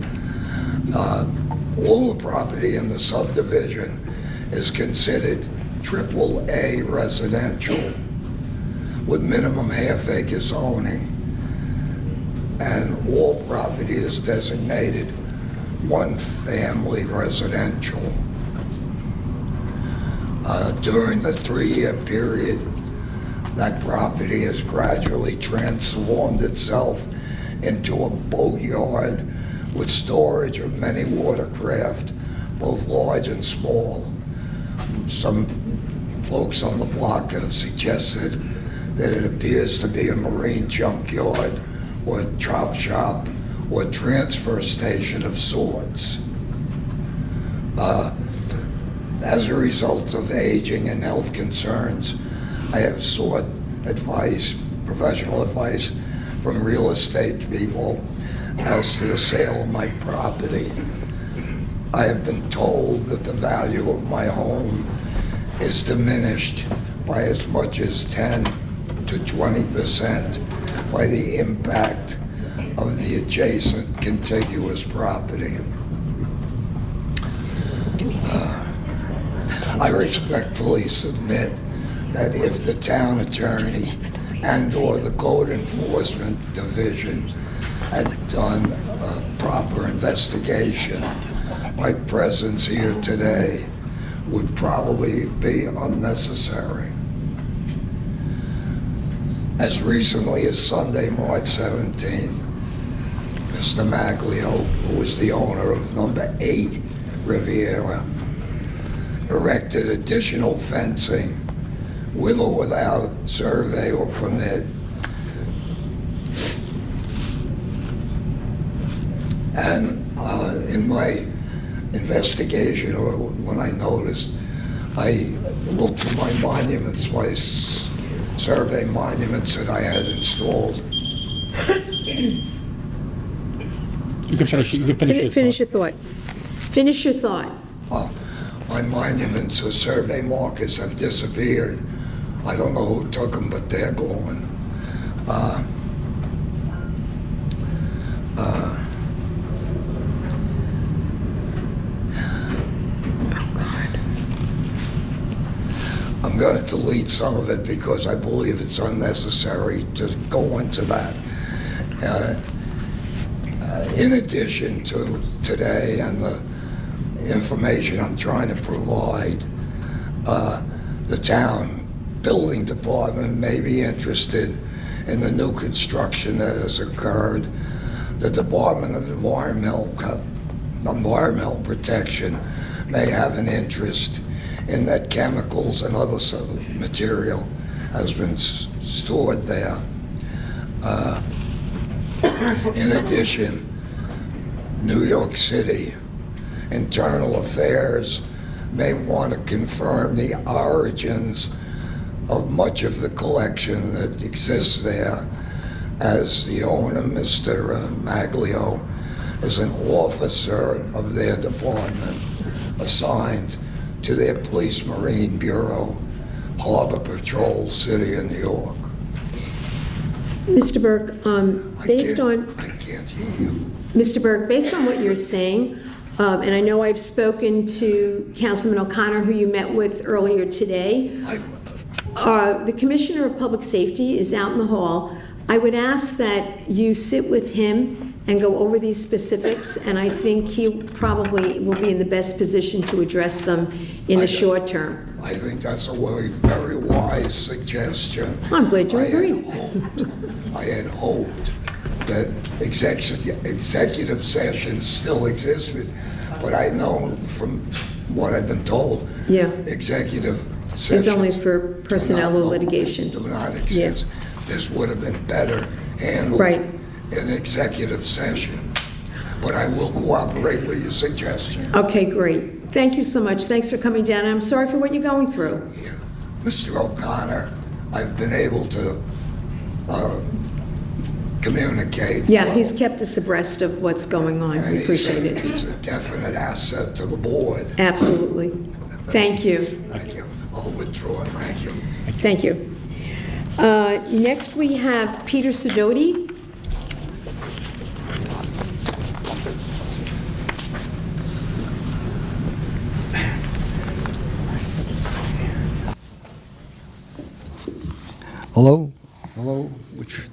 All the property in the subdivision is considered AAA residential with minimum half-acre zoning, and all property is designated one-family residential. During the 3-year period, that property has gradually transformed itself into a boatyard with storage of many watercraft, both large and small. Some folks on the block have suggested that it appears to be a marine junkyard or chop shop or transfer station of sorts. As a result of aging and health concerns, I have sought advice, professional advice, from real estate people as to the sale of my property. I have been told that the value of my home is diminished by as much as 10 to 20% by the impact of the adjacent contiguous property. I respectfully submit that if the town attorney and/or the code enforcement division had done a proper investigation, my presence here today would probably be unnecessary. As recently as Sunday, March 17th, Mr. Maglio, who was the owner of number 8 Riviera, erected additional fencing with or without survey or permit. And in my investigation, or when I noticed, I looked for my monuments, my survey monuments that I had installed. You can finish. You can finish Finish your thought. Finish your thought. My monuments or survey markers have disappeared. I don't know who took them, but they're gone. I'm going to delete some of it because I believe it's unnecessary to go into that. In addition to today and the information I'm trying to provide, the town building department may be interested in the new construction that has occurred. The Department of Environmental Protection may have an interest in that chemicals and other material has been stored there. In addition, New York City Internal Affairs may want to confirm the origins of much of the collection that exists there, as the owner, Mr. Maglio, is an officer of their department assigned to their Police Marine Bureau, Harbor Patrol, City of New York. Mr. Burke, based on... I can't hear you. Mr. Burke, based on what you're saying, and I know I've spoken to Councilman O'Connor, who you met with earlier today. The Commissioner of Public Safety is out in the hall. I would ask that you sit with him and go over these specifics, and I think he probably will be in the best position to address them in the short term. I think that's a very wise suggestion. I'm glad you agree. I had hoped that executive sessions still existed, but I know from what I've been told, executive sessions It's only for personnel or litigation. do not exist. Yeah. This would have been better handled Right. in executive session, but I will cooperate with your suggestion. Okay, great. Thank you so much. Thanks for coming down. I'm sorry for what you're going through. Mr. O'Connor, I've been able to communicate. Yeah, he's kept us abreast of what's going on. We appreciate it. He's a definite asset to the board. Absolutely. Thank you. Thank you. I'll withdraw. Thank you. Thank you. Next, we have Peter Sidoti. Hello? Hello?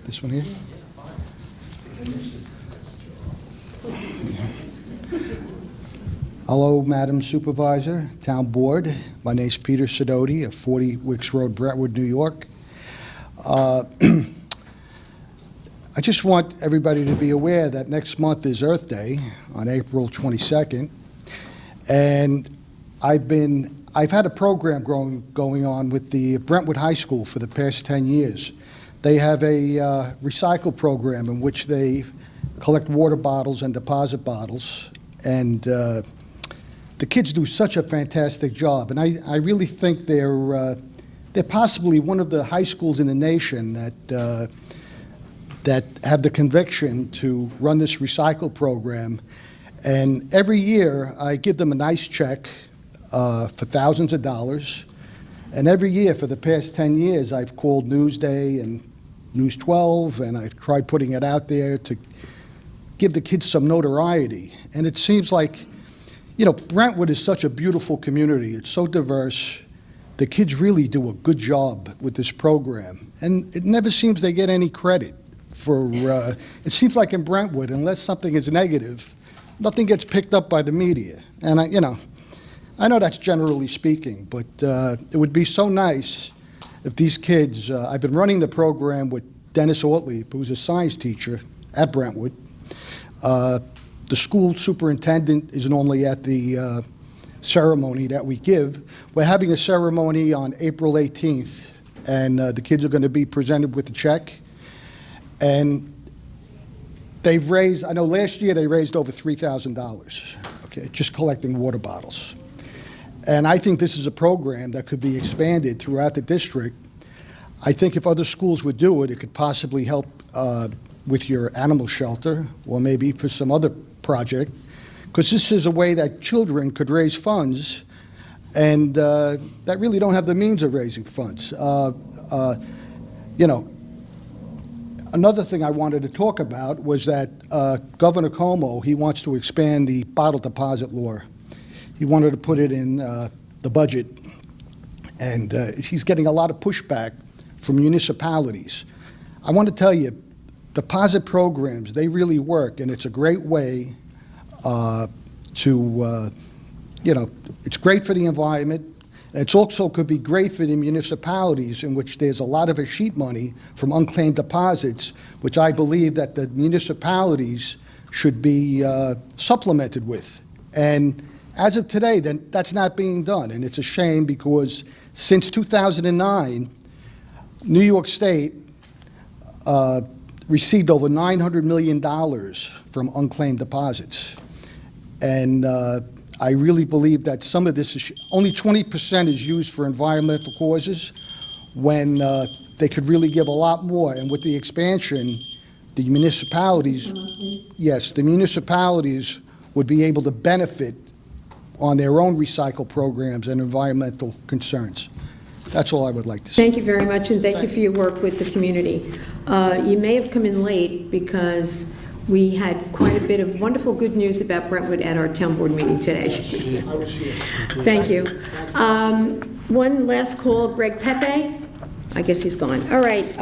This one here? Hello, Madam Supervisor, Town Board. My name's Peter Sidoti of 40 Wicks Road, Brentwood, New York. I just want everybody to be aware that next month is Earth Day on April 22nd. And I've had a program going on with the Brentwood High School for the past 10 years. They have a recycle program in which they collect water bottles and deposit bottles. And the kids do such a fantastic job. And I really think they're possibly one of the high schools in the nation that have the conviction to run this recycle program. And every year, I give them a nice check for thousands of dollars. And every year for the past 10 years, I've called Newsday and News 12, and I've tried putting it out there to give the kids some notoriety. And it seems like, you know, Brentwood is such a beautiful community. It's so diverse. The kids really do a good job with this program. And it never seems they get any credit for, it seems like in Brentwood, unless something is negative, nothing gets picked up by the media. And I know that's generally speaking, but it would be so nice if these kids, I've been running the program with Dennis Ortlieb, who's a science teacher at Brentwood. The school superintendent is normally at the ceremony that we give. We're having a ceremony on April 18th, and the kids are going to be presented with a check. And they've raised, I know last year they raised over $3,000, okay, just collecting water bottles. And I think this is a program that could be expanded throughout the district. I think if other schools would do it, it could possibly help with your animal shelter or maybe for some other project, because this is a way that children could raise funds and that really don't have the means of raising funds. You know, another thing I wanted to talk about was that Governor Cuomo, he wants to expand the bottle deposit law. He wanted to put it in the budget, and he's getting a lot of pushback from municipalities. I want to tell you, deposit programs, they really work, and it's a great way you know, it's great for the environment. And it's also could be great for the municipalities in which there's a lot of sheet money from unclaimed deposits, which I believe that the municipalities should be supplemented with. And as of today, then that's not being done, and it's a shame because since 2009, New York State received over $900 million from unclaimed deposits. And I really believe that some of this is, only 20% is used for environmental causes when they could really give a lot more. And with the expansion, the municipalities, yes, the municipalities would be able to benefit on their own recycle programs and environmental concerns. That's all I would like to say. Thank you very much, and thank you for your work with the community. You may have come in late because we had quite a bit of wonderful good news about Brentwood at our town board meeting today. Thank you. One last call, Greg Pepe. I guess he's gone. All right,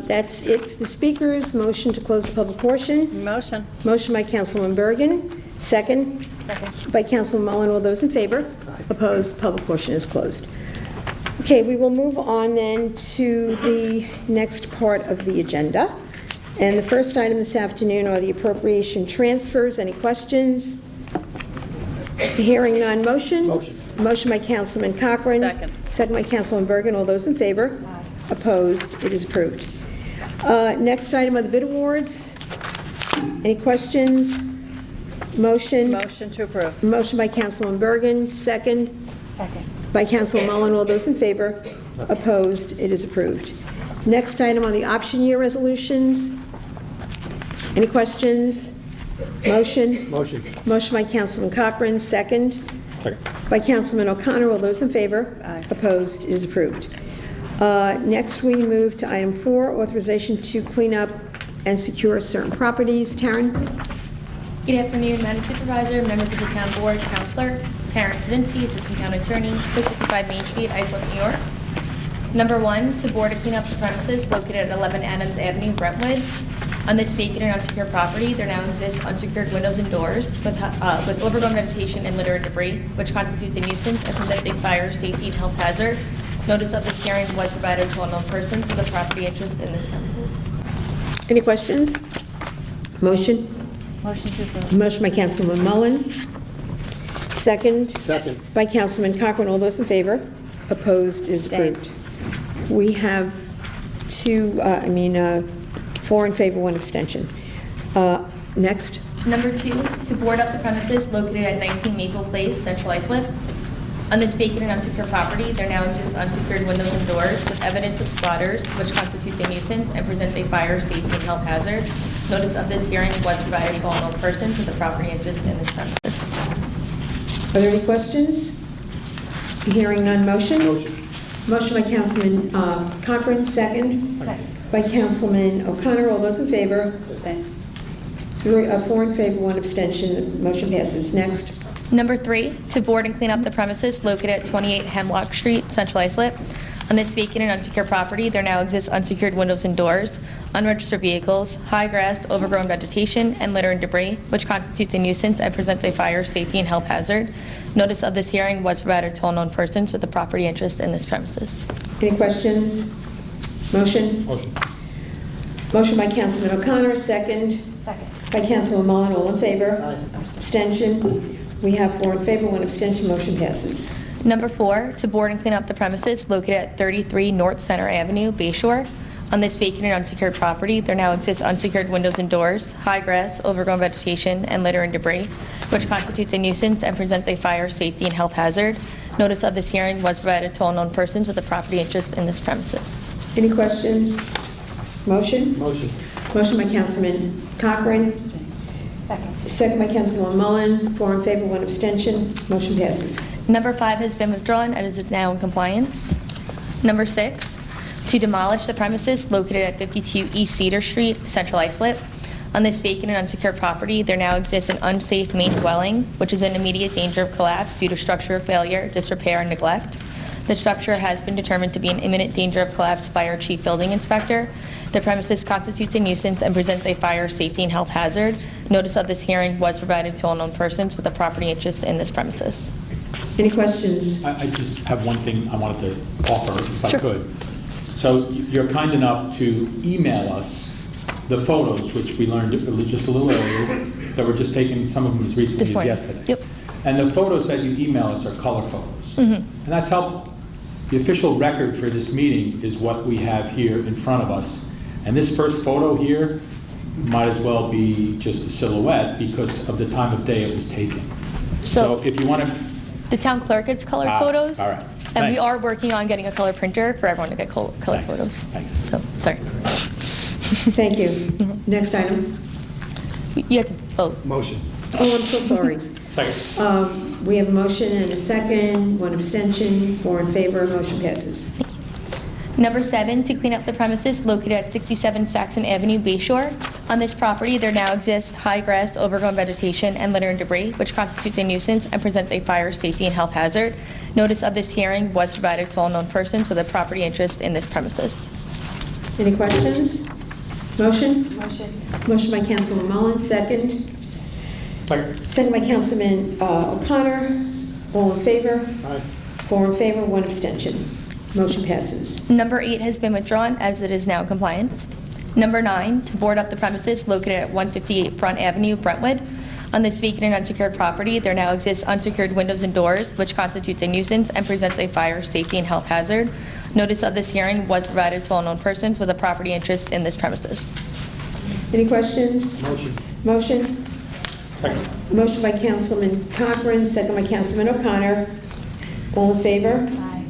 that's it for the speakers. Motion to close the public portion. Motion. Motion by Councilwoman Bergen. Second. Second. By Councilman Mullen. All those in favor? Opposed? Public portion is closed. Okay, we will move on then to the next part of the agenda. And the first item this afternoon are the appropriation transfers. Any questions? Hearing none. Motion? Motion. Motion by Councilman Cochran. Second. Second by Councilman Bergen. All those in favor? Opposed? It is approved. Next item are the bid awards. Any questions? Motion? Motion to approve. Motion by Councilwoman Bergen, second. Second. By Councilman Mullen. All those in favor? Opposed? It is approved. Next item on the option year resolutions. Any questions? Motion? Motion. Motion by Councilman Cochran, second. Second. By Councilman O'Connor. All those in favor? Aye. Opposed? It is approved. Next, we move to item 4, authorization to clean up and secure certain properties. Taryn? Good afternoon, Madam Supervisor, members of the Town Board, Town Clerk, Taryn Kaczynski, Assistant Town Attorney, 655 Main Street, Islip, New York. Number 1, to board and clean up the premises located at 11 Adams Avenue, Brentwood. On this vacant and unsecured property, there now exists unsecured windows and doors with overgrown vegetation and litter and debris, which constitutes a nuisance and presents a fire, safety, and health hazard. Notice of this hearing was provided to unknown persons with a property interest in this premises. Any questions? Motion? Motion to approve. Motion by Councilman Mullen. Second. Second. By Councilman Cochran. All those in favor? Opposed? Is approved. We have 4 in favor, 1 abstention. Next. Number 2, to board up the premises located at 19 Maple Place, Central Islip. On this vacant and unsecured property, there now exists unsecured windows and doors with evidence of spotters, which constitutes a nuisance and presents a fire, safety, and health hazard. Notice of this hearing was provided to all known persons with a property interest in this premises. Are there any questions? Hearing none. Motion? Motion by Councilman Cochran. Second. Second. By Councilman O'Connor. All those in favor? 4 in favor, 1 abstention. Motion passes. Next. Number 3, to board and clean up the premises located at 28 Hemlock Street, Central Islip. On this vacant and unsecured property, there now exists unsecured windows and doors, unregistered vehicles, high grass, overgrown vegetation, and litter and debris, which constitutes a nuisance and presents a fire, safety, and health hazard. Notice of this hearing was provided to all known persons with a property interest in this premises. Any questions? Motion? Motion by Councilman O'Connor. Second. Second. By Councilman Mullen. All in favor? Abstention? We have 4 in favor, 1 abstention. Motion passes. Number 4, to board and clean up the premises located at 33 North Center Avenue, Bayshore. On this vacant and unsecured property, there now exists unsecured windows and doors, high grass, overgrown vegetation, and litter and debris, which constitutes a nuisance and presents a fire, safety, and health hazard. Notice of this hearing was provided to all known persons with a property interest in this premises. Any questions? Motion? Motion. Motion by Councilman Cochran. Second. Second by Councilwoman Mullen. 4 in favor, 1 abstention. Motion passes. Number 5 has been withdrawn and is now in compliance. Number 6, to demolish the premises located at 52 East Cedar Street, Central Islip. On this vacant and unsecured property, there now exists an unsafe main dwelling, which is in immediate danger of collapse due to structural failure, disrepair, and neglect. The structure has been determined to be in imminent danger of collapse by our Chief Building Inspector. The premises constitutes a nuisance and presents a fire, safety, and health hazard. Notice of this hearing was provided to all known persons with a property interest in this premises. Any questions? I just have one thing I wanted to offer, if I Sure. could. So you're kind enough to email us the photos, which we learned just a little earlier, that were just taken, some of them as recently This as morning. yesterday. Yep. And the photos that you email us are color photos. And that's helpful. The official record for this meeting is what we have here in front of us. And this first photo here might as well be just a silhouette because of the time of day it was taken. So if you want to... The town clerk gets colored photos. All right. And we Thanks. are working on getting a color printer for everyone to get colored Thanks. photos. Thanks. So, sorry. Thank you. Next item. You have to vote. Motion. Oh, I'm so sorry. Second. We have a motion and a second, 1 abstention, 4 in favor. Motion passes. Number 7, to clean up the premises located at 67 Saxon Avenue, Bayshore. On this property, there now exists high grass, overgrown vegetation, and litter and debris, which constitutes a nuisance and presents a fire, safety, and health hazard. Notice of this hearing was provided to all known persons with a property interest in this premises. Any questions? Motion? Motion. Motion by Councilman Mullen, second. Second by Councilman O'Connor. All in favor? 4 in favor, 1 abstention. Motion passes. Number 8 has been withdrawn as it is now in compliance. Number 9, to board up the premises located at 158 Front Avenue, Brentwood. On this vacant and unsecured property, there now exists unsecured windows and doors, which constitutes a nuisance and presents a fire, safety, and health hazard. Notice of this hearing was provided to all known persons with a property interest in this premises. Any questions? Motion. Motion? Motion by Councilman Cochran, second by Councilman O'Connor. All in favor? Aye.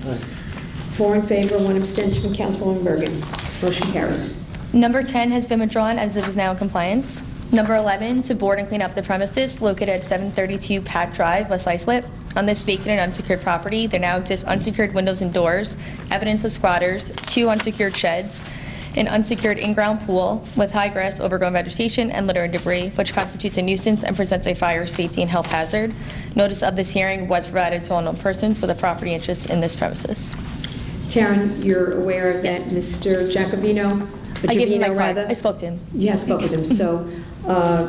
4 in favor, 1 abstention from Councilwoman Bergen. Motion carries. Number 10 has been withdrawn as it is now in compliance. Number 11, to board and clean up the premises located at 732 Pat Drive, West Islip. On this vacant and unsecured property, there now exist unsecured windows and doors, evidence of squatters, 2 unsecured sheds, an unsecured in-ground pool with high grass, overgrown vegetation, and litter and debris, which constitutes a nuisance and presents a fire, safety, and health hazard. Notice of this hearing was provided to all known persons with a property interest in this premises. Taryn, you're aware that Mr. Giacovino, I gave him my card. rather? I spoke to him. You have spoken with him, so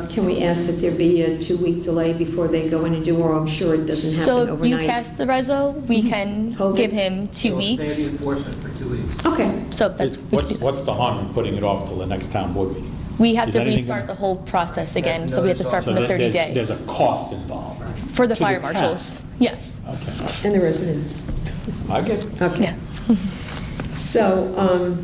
can we ask that there be a 2-week delay before they go in and do, or I'm sure it doesn't happen So overnight? you passed the reso, we can Hold give it. him 2 weeks. enforcement for 2 weeks. Okay. So that's, What's the harm in putting it off until the next town board meeting? we have Is to anything restart gonna- the whole process again, so we have to start from the 30 day. There's a cost involved. For the to fire town. marshals, yes. And the residents. I get it. Okay. So,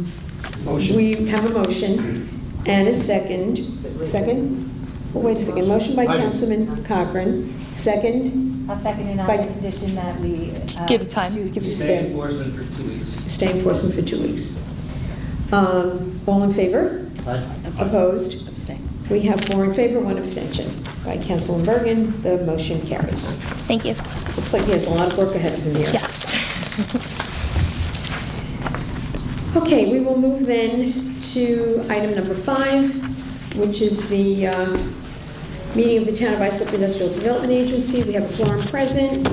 we have a motion and a second. Second? Oh, wait a second. Motion by Councilman Cochran, second I'll second it on By- the condition that we. Give time. Give Stay stay enforcement for 2 weeks. stay enforcement for 2 weeks. All in favor? Opposed? We have 4 in favor, 1 abstention. By Councilman Bergen, the motion carries. Thank you. Looks like he has a lot of work ahead of him here. Yes. Okay, we will move then to item number 5, which is the meeting of the Town of Islip Industrial Development Agency. We have a quorum present.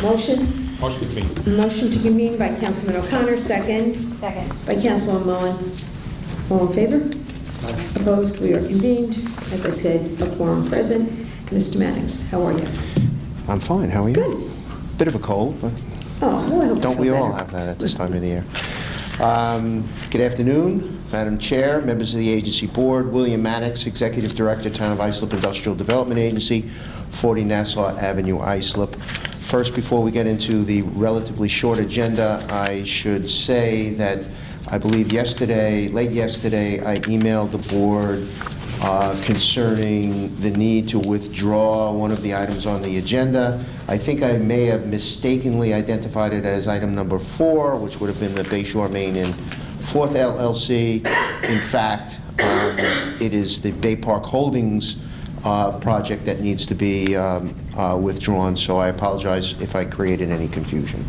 Motion? Motion to convene. Motion to convene by Councilman O'Connor, second. Second. By Councilwoman Mullen. All in favor? Opposed? We are convened. As I said, a quorum present. Mr. Mannix, how are you? I'm fine, how are you? Good. Bit of a cold, but Oh, well, I hope you don't feel we all better. have that at this time of the year? Good afternoon, Madam Chair, members of the agency board. William Mannix, Executive Director, Town of Islip Industrial Development Agency, 40 Nassau Avenue, Islip. First, before we get into the relatively short agenda, I should say that I believe late yesterday, I emailed the board concerning the need to withdraw one of the items on the agenda. I think I may have mistakenly identified it as item number 4, which would have been the Bayshore Main and 4th LLC. In fact, it is the Bay Park Holdings project that needs to be withdrawn, so I apologize if I created any confusion.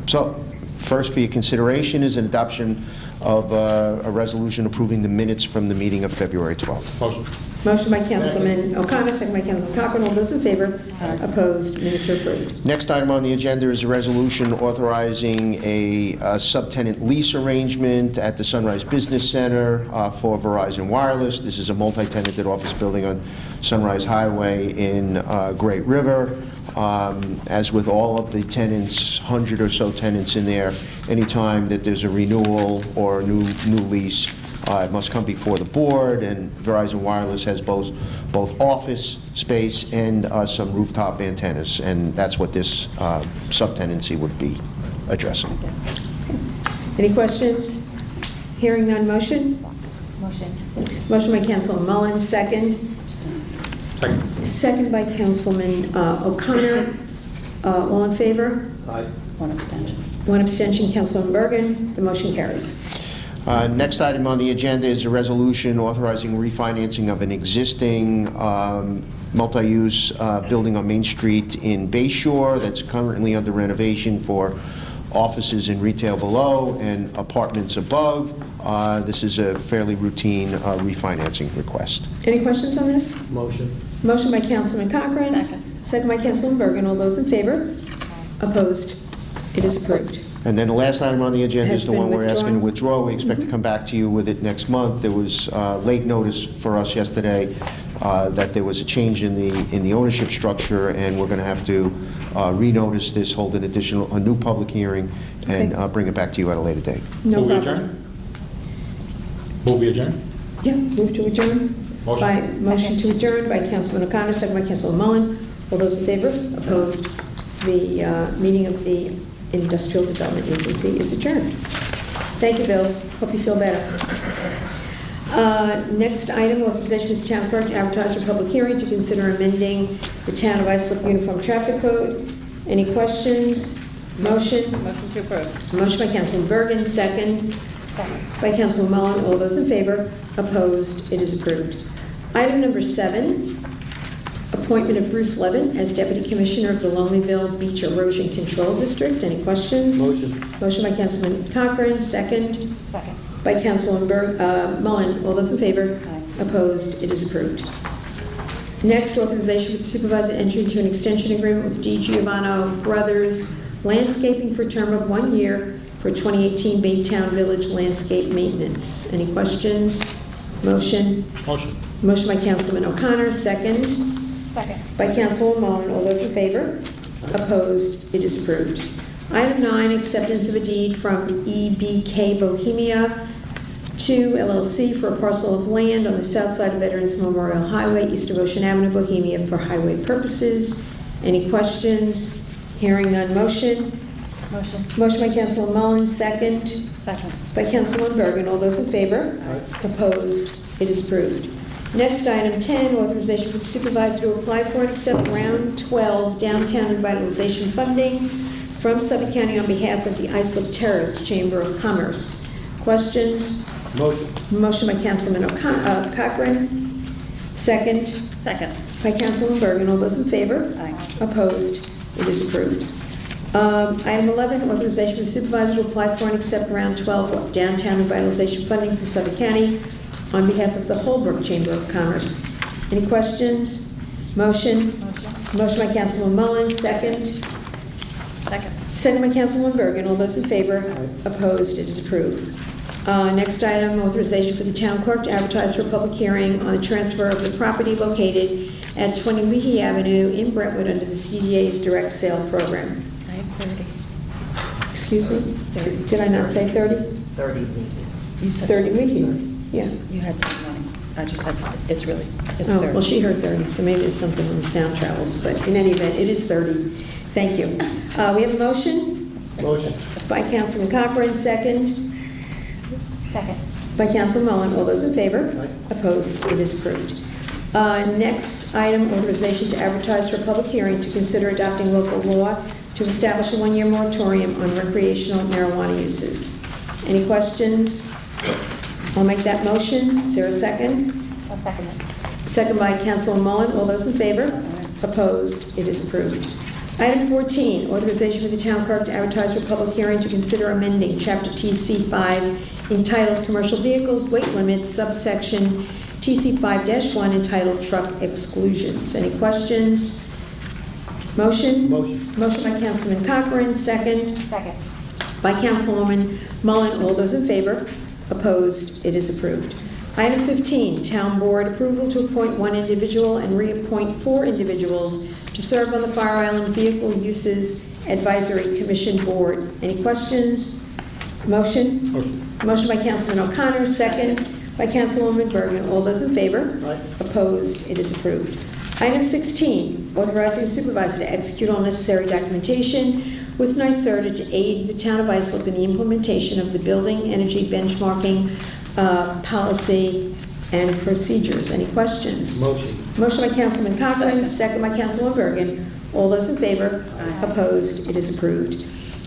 So, first for your consideration is an adoption of a resolution approving the minutes from the meeting of February 12th. Motion. Motion by Councilman O'Connor, second by Councilman Cochran. All those in favor? Opposed? Minutes are approved. Next item on the agenda is a resolution authorizing a subtenant lease arrangement at the Sunrise Business Center for Verizon Wireless. This is a multi-tenanted office building on Sunrise Highway in Great River. As with all of the tenants, 100 or so tenants in there, anytime that there's a renewal or a new lease, it must come before the board, and Verizon Wireless has both office space and some rooftop antennas, and that's what this subtenancy would be addressing. Any questions? Hearing none, motion? Motion. Motion by Councilman Mullen, second. Second. Second by Councilman O'Connor. All in favor? Aye. 1 abstention. 1 abstention, Councilman Bergen. The motion carries. Next item on the agenda is a resolution authorizing refinancing of an existing multi-use building on Main Street in Bayshore that's currently under renovation for offices and retail below and apartments above. This is a fairly routine refinancing request. Any questions on this? Motion. Motion by Councilman Cochran. Second. Second by Councilman Bergen. All those in favor? Opposed? It is approved. And then the last item on the agenda Has is the been one we're asking to withdrawn? withdraw. We expect to come back to you with it next month. There was late notice for us yesterday that there was a change in the ownership structure, and we're going to have to renotice this, hold a new public hearing, and bring it back to you at a later date. No Move we problem. adjourn? Move we adjourn? Yeah, move to adjourn. Motion. Motion to adjourn by Councilman O'Connor, second by Councilman Mullen. All those in favor? Opposed? The meeting of the Industrial Development Agency is adjourned. Thank you, Bill. Hope you feel better. Next item, authorization of the town clerk to advertise for public hearing to consider amending the Town of Islip Uniform Traffic Code. Any questions? Motion? Motion to approve. Motion by Councilman Bergen, second by Councilman Mullen. All those in favor? Opposed? It is approved. Item number 7, appointment of Bruce Levin as Deputy Commissioner of the Lonelyville Beach Erosion Control District. Any questions? Motion. Motion by Councilman Cochran, second by Councilman Mullen. All those in favor? Opposed? It is approved. Next, authorization for the supervisor to enter into an extension agreement with D. Giovanni Brothers Landscaping for a term of 1 year for 2018 Baytown Village landscape maintenance. Any questions? Motion? Motion. Motion by Councilman O'Connor, second Second. by Councilman Mullen. All those in favor? Opposed? It is approved. Item 9, acceptance of a deed from EBK Bohemia to LLC for a parcel of land on the south side of Veterans Memorial Highway, east of Ocean Avenue, Bohemia, for highway purposes. Any questions? Hearing none. Motion? Motion. Motion by Councilman Mullen, second Second. by Councilman Bergen. All those in favor? Opposed? It is approved. Next, item 10, authorization for the supervisor to apply for and accept round 12 downtown revitalization funding from Suffolk County on behalf of the Islip Terrace Chamber of Commerce. Questions? Motion. Motion by Councilman Cochran, second Second. by Councilman Bergen. All those in favor? Aye. Opposed? It is approved. Item 11, authorization for the supervisor to apply for and accept round 12 downtown revitalization funding from Suffolk County on behalf of the Holbrook Chamber of Commerce. Any questions? Motion? Motion by Councilman Mullen, second. Second. Second by Councilman Bergen. All those in favor? Opposed? It is approved. Next item, authorization for the town clerk to advertise for a public hearing on the transfer of the property located at 20 Leahy Avenue in Brentwood under the CDA's direct sale program. I have 30. Excuse me? Did I not say 30? 30. You said 30 Leahy? Yeah. You had something on it. I just said, it's 30. Oh, well, she heard 30, so maybe it's something on the sound travels, but in any event, it is 30. Thank you. We have a motion Motion. by Councilman Cochran, second Second. by Councilman Mullen. All those in favor? Opposed? It is approved. Next item, authorization to advertise for a public hearing to consider adopting local law to establish a 1-year moratorium on recreational marijuana uses. Any questions? I'll make that motion. Is there a second? I'll second it. Second by Councilman Mullen. All those in favor? Opposed? It is approved. Item 14, authorization for the town clerk to advertise for public hearing to consider amending Chapter TC5 entitled Commercial Vehicles Weight Limits, subsection TC5-1 entitled Truck Exclusions. Any questions? Motion? Motion. Motion by Councilman Cochran, second Second. by Councilwoman Mullen. All those in favor? Opposed? It is approved. Item 15, Town Board approval to appoint 1 individual and reappoint 4 individuals to serve on the Fire Island Vehicle Uses Advisory Commission Board. Any questions? Motion? Motion by Councilman O'Connor, second by Councilwoman Bergen. All those in favor? Opposed? It is approved. Item 16, authorizing the supervisor to execute all necessary documentation with NYSERDA to aid the town of Islip in the implementation of the building energy benchmarking policy and procedures. Any questions? Motion. Motion by Councilman Cochran, second by Councilwoman Bergen. All those in favor? Opposed? It is approved.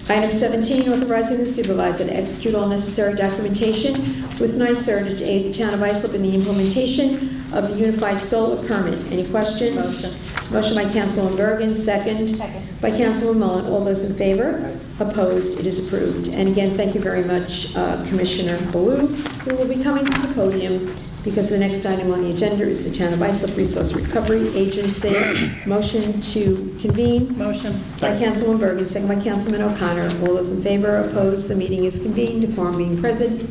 Item 17, authorizing the supervisor to execute all necessary documentation with NYSERDA to aid the town of Islip in the implementation of the Unified Solar Permit. Any questions? Motion by Councilwoman Bergen, second by Councilwoman Mullen. All those in favor? Opposed? It is approved. And again, thank you very much, Commissioner Baloo, who will be coming to the podium because the next item on the agenda is the Town of Islip Resource Recovery Agency. Motion to convene. Motion. By Councilwoman Bergen, second by Councilman O'Connor. All those in favor? Opposed? The meeting is convened. The quorum being present.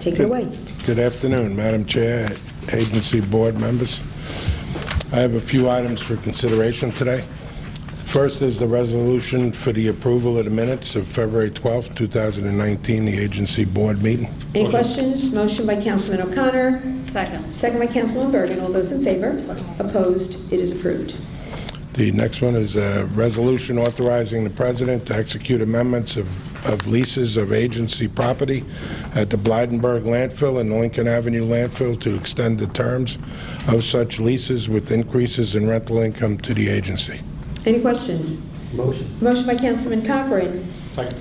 Take it away. Good afternoon, Madam Chair, agency board members. I have a few items for consideration today. First is the resolution for the approval of the minutes of February 12th, 2019, the agency board meeting. Any questions? Motion by Councilman O'Connor. Second. Second by Councilwoman Bergen. All those in favor? Opposed? It is approved. The next one is a resolution authorizing the president to execute amendments of leases of agency property at the Blydenburg landfill and the Lincoln Avenue landfill to extend the terms of such leases with increases in rental income to the agency. Any questions? Motion. Motion by Councilman Cochran.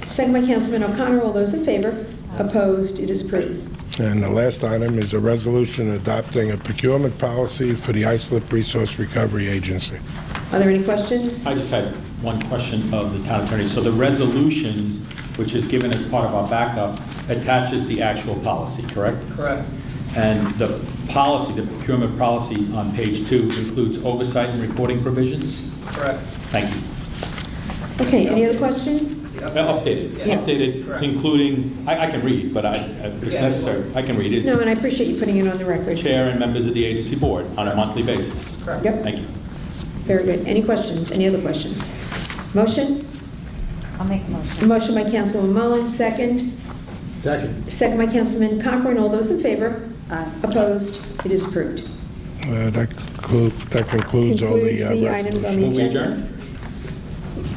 Second by Councilman O'Connor. All those in favor? Opposed? It is approved. And the last item is a resolution adopting a procurement policy for the Islip Resource Recovery Agency. Are there any questions? I just had one question of the town attorney. So the resolution, which is given as part of our backup, attaches the actual policy, correct? Correct. And the policy, the procurement policy on page 2 includes oversight and reporting provisions? Correct. Thank you. Okay, any other question? Updated, Yeah. updated, including, I can read, but if it's necessary, I can read it. No, and I appreciate you putting it on the record. Chair and members of the agency board on a monthly basis. Correct. Yep. Thank you. Very good. Any questions? Any other questions? Motion? I'll make a motion. Motion by Councilman Mullin, second. Second. Second by Councilman Cochran. All those in favor? Aye. Opposed? It is approved. That concludes all the Concludes the items on the Will we agenda. adjourn?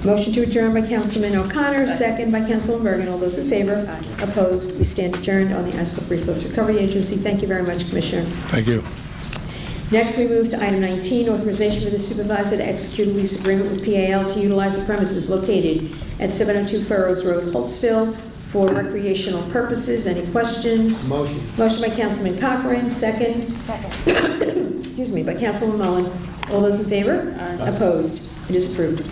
Motion to adjourn by Councilman O'Connor, second by Councilman Bergen. All those in favor? Opposed? We stand adjourned on the Islip Resource Recovery Agency. Thank you very much, Commissioner. Thank you. Next, we move to item 19, authorization for the supervisor to execute a lease agreement with PAL to utilize the premises located at 702 Furrows Road, Holtzville, for recreational purposes. Any questions? Motion. Motion by Councilman Cochran, second. Excuse me, by Councilman Mullen. All those in favor? Opposed? It is approved.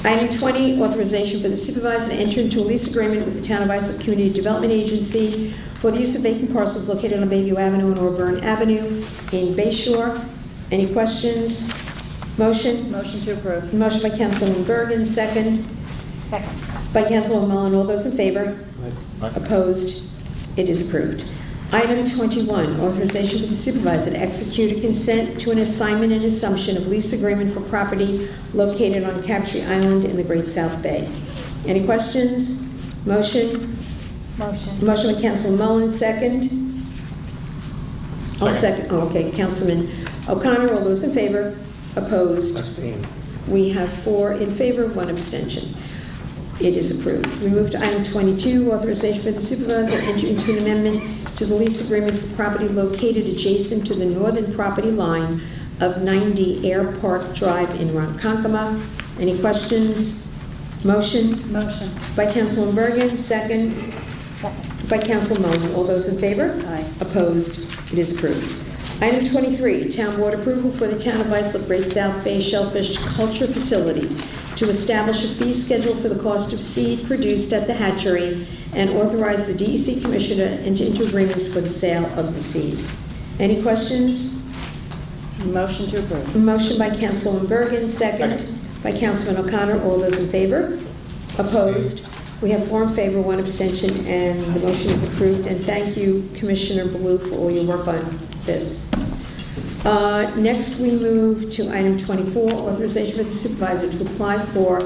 Item 20, authorization for the supervisor to enter into a lease agreement with the Town of Islip Community Development Agency for the use of vacant parcels located on Bayview Avenue and Auburn Avenue in Bay Shore. Any questions? Motion? Motion to approve. Motion by Councilman Bergen, second. Second. By Councilman Mullen. All those in favor? Opposed? It is approved. Item 21, authorization for the supervisor to execute a consent to an assignment and assumption of lease agreement for property located on Captree Island in the Great South Bay. Any questions? Motion? Motion. Motion by Councilman Mullen, second. I'll second. Oh, okay, Councilman O'Connor. All those in favor? Opposed? Abstain. We have 4 in favor, 1 abstention. It is approved. We move to item 22, authorization for the supervisor to enter into an amendment to the lease agreement for property located adjacent to the northern property line of 90 Air Park Drive in Ronkonkoma. Any questions? Motion? Motion. By Councilman Bergen, second. Second. By Councilman Mullen. All those in favor? Aye. Opposed? It is approved. Item 23, Town Board approval for the Town of Islip Great South Bay Shellfish Culture Facility to establish a fee schedule for the cost of seed produced at the hatchery and authorize the DEC Commissioner to enter into agreements for the sale of the seed. Any questions? Motion to approve. Motion by Councilman Bergen, second by Councilman O'Connor. All those in favor? Opposed? We have 4 in favor, 1 abstention, and the motion is approved. And thank you, Commissioner Baloo, for all your work on this. Next, we move to item 24, authorization for the supervisor to apply for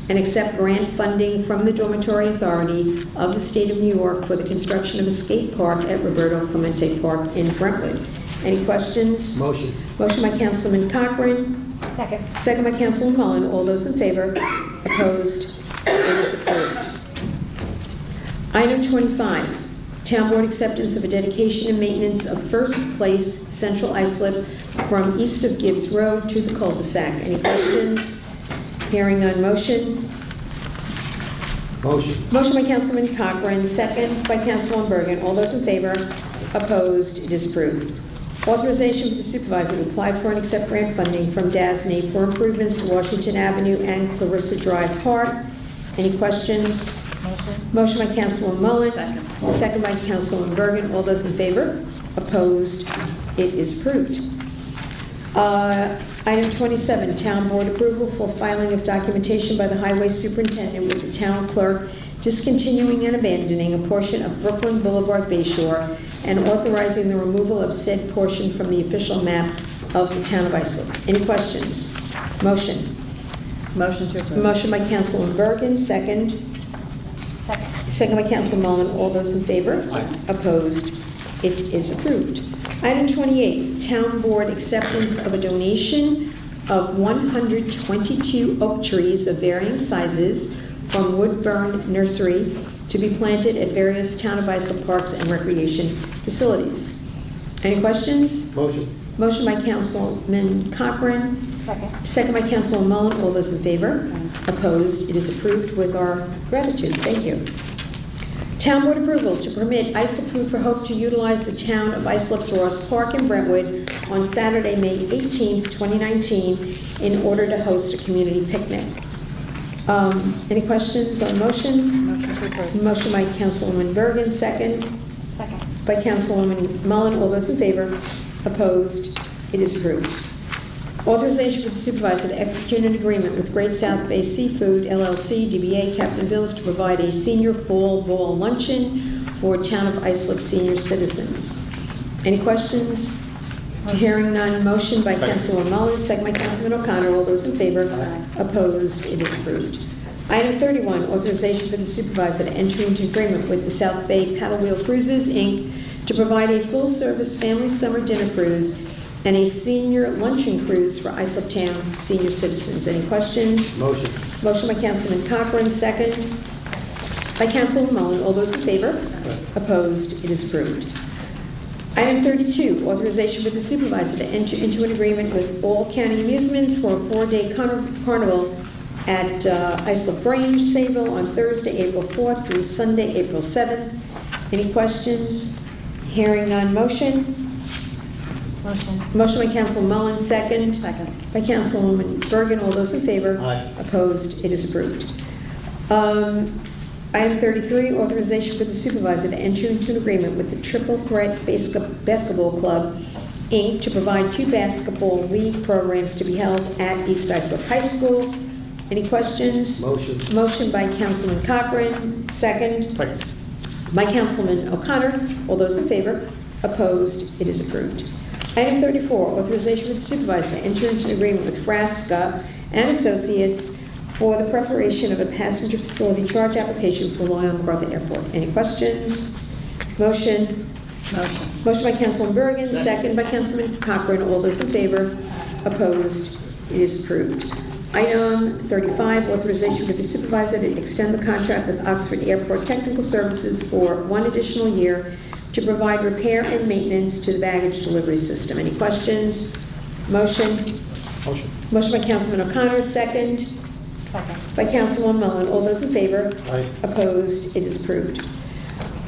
and accept grant funding from the Dormitory Authority of the State of New York for the construction of a skate park at Roberto Clemente Park in Brentwood. Any questions? Motion. Motion by Councilman Cochran. Second. Second by Councilman Mullen. All those in favor? Opposed? It is approved. Item 25, Town Board acceptance of a dedication and maintenance of First Place Central Islip from east of Gibbs Road to the cul-de-sac. Any questions? Hearing none. Motion? Motion. Motion by Councilman Cochran, second by Councilman Bergen. All those in favor? Opposed? It is approved. Authorization for the supervisor to apply for and accept grant funding from DASNY for improvements to Washington Avenue and Clarissa Drive Park. Any questions? Motion. Motion by Councilman Mullen. Second. Second by Councilman Bergen. All those in favor? Opposed? It is approved. Item 27, Town Board approval for filing of documentation by the Highway Superintendent with the Town Clerk discontinuing and abandoning a portion of Brooklyn Boulevard Bayshore and authorizing the removal of said portion from the official map of the Town of Islip. Any questions? Motion. Motion to approve. Motion by Councilman Bergen, second. Second. Second by Councilman Mullen. All those in favor? Opposed? It is approved. Item 28, Town Board acceptance of a donation of 122 oak trees of varying sizes from Woodburn Nursery to be planted at various Town of Islip parks and recreation facilities. Any questions? Motion. Motion by Councilman Cochran. Second by Councilman Mullen. All those in favor? Opposed? It is approved with our gratitude. Thank you. Town Board approval to permit Islip Food for Hope to utilize the Town of Islip's Ross Park in Brentwood on Saturday, May 18th, 2019, in order to host a community picnic. Any questions on the motion? Motion by Councilwoman Bergen, second. By Councilwoman Mullen. All those in favor? Opposed? It is approved. Authorization for the supervisor to execute an agreement with Great South Bay Seafood, LLC, DBA Captain Bill's, to provide a senior fall ball luncheon for Town of Islip senior citizens. Any questions? Hearing none. Motion by Councilwoman Mullen, second by Councilman O'Connor. All those in favor? Opposed? It is approved. Item 31, authorization for the supervisor to enter into agreement with the South Bay Paddle Wheel Cruises, Inc., to provide a full-service family summer dinner cruise and a senior luncheon cruise for Islip Town senior citizens. Any questions? Motion. Motion by Councilman Cochran, second by Councilman Mullen. All those in favor? Opposed? It is approved. Item 32, authorization for the supervisor to enter into an agreement with All County Amusements for a 4-day carnival at Islip Grange, Sayville, on Thursday, April 4th through Sunday, April 7th. Any questions? Hearing none. Motion? Motion by Councilman Mullen, second. By Councilwoman Bergen. All those in favor? Aye. Opposed? It is approved. Item 33, authorization for the supervisor to enter into an agreement with the Triple Threat Basketball Club, Inc., to provide 2 basketball league programs to be held at East Islip High School. Any questions? Motion. Motion by Councilman Cochran, second. By Councilman O'Connor. All those in favor? Opposed? It is approved. Item 34, authorization for the supervisor to enter into an agreement with Frasca and Associates for the preparation of a passenger facility charge application for Long Island MacArthur Airport. Any questions? Motion? Motion by Councilman Bergen, second by Councilman Cochran. All those in favor? Opposed? It is approved. Item 35, authorization for the supervisor to extend the contract with Oxford Airport Technical Services for 1 additional year to provide repair and maintenance to the baggage delivery system. Any questions? Motion? Motion by Councilman O'Connor, second. By Councilwoman Mullen. All those in favor? Aye. Opposed? It is approved.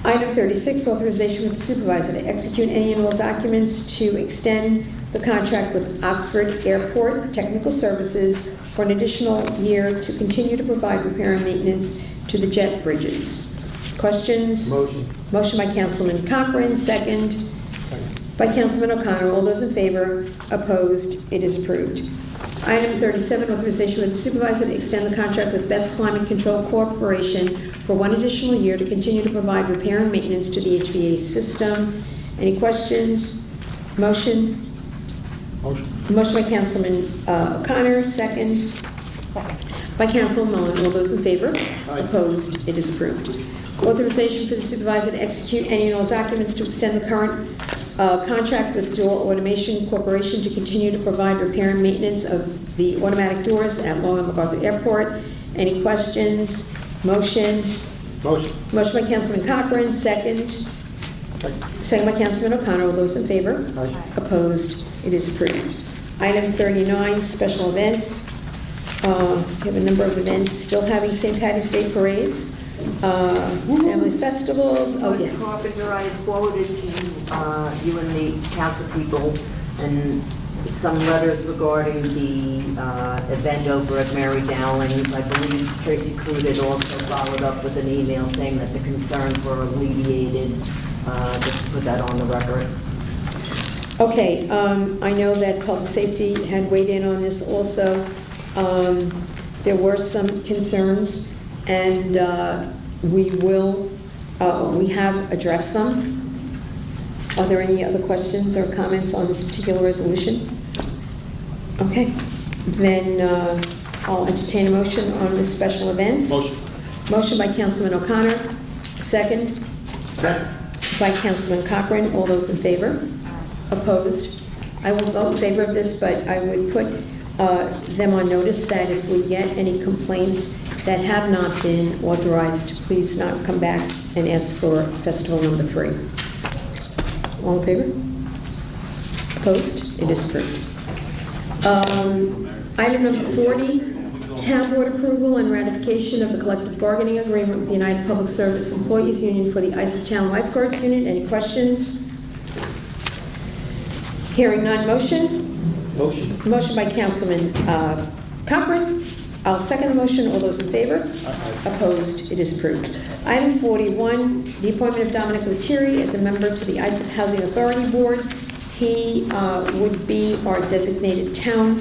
Item 36, authorization for the supervisor to execute any and all documents to extend the contract with Oxford Airport Technical Services for an additional year to continue to provide repair and maintenance to the jet bridges. Questions? Motion. Motion by Councilman Cochran, second. By Councilman O'Connor. All those in favor? Opposed? It is approved. Item 37, authorization of the supervisor to extend the contract with Best Climate Control Corporation for 1 additional year to continue to provide repair and maintenance to the HVAC system. Any questions? Motion? Motion by Councilman O'Connor, second. By Councilman Mullen. All those in favor? Opposed? It is approved. Authorization for the supervisor to execute any and all documents to extend the current contract with Door Automation Corporation to continue to provide repair and maintenance of the automatic doors at Long Island MacArthur Airport. Any questions? Motion? Motion. Motion by Councilman Cochran, second. Second by Councilman O'Connor. All those in favor? Opposed? It is approved. Item 39, special events. We have a number of events still having St. Patty's Day parades, family festivals. Oh, yes. Carpenter, I forwarded to you and the council people and some letters regarding the event over at Mary Dowling's. I believe Tracy Crude had also followed up with an email saying that the concerns were alleviated. Just to put that on the record. Okay, I know that public safety had weighed in on this also. There were some concerns, and we have addressed them. Are there any other questions or comments on this particular resolution? Okay, then I'll entertain a motion on the special events. Motion. Motion by Councilman O'Connor, second. Second. By Councilman Cochran. All those in favor? Opposed? I will vote in favor of this, but I would put them on notice that if we get any complaints that have not been authorized, please not come back and ask for festival number 3. All in favor? Opposed? It is approved. Item number 40, Town Board approval and ratification of the collective bargaining agreement with the United Public Service Employees Union for the Islip Town Lifeguards Unit. Any questions? Hearing none, motion? Motion. Motion by Councilman Cochran. I'll second the motion. All those in favor? Opposed? It is approved. Item 41, the appointment of Dominic Lettieri as a member to the Islip Housing Authority Board. He would be our designated town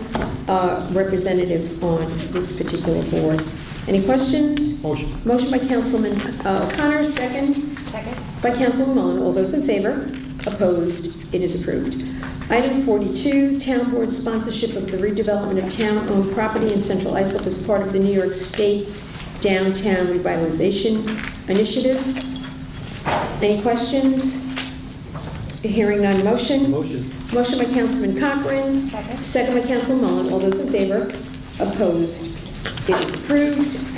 representative on this particular board. Any questions? Motion. Motion by Councilman O'Connor, second. Second. By Councilman Mullen. All those in favor? Opposed? It is approved. Item 42, Town Board sponsorship of the redevelopment of town-owned property in Central Islip as part of the New York State's Downtown Revitalization Initiative. Any questions? Hearing none, motion? Motion. Motion by Councilman Cochran. Second by Councilman Mullen. All those in favor? Opposed? It is approved.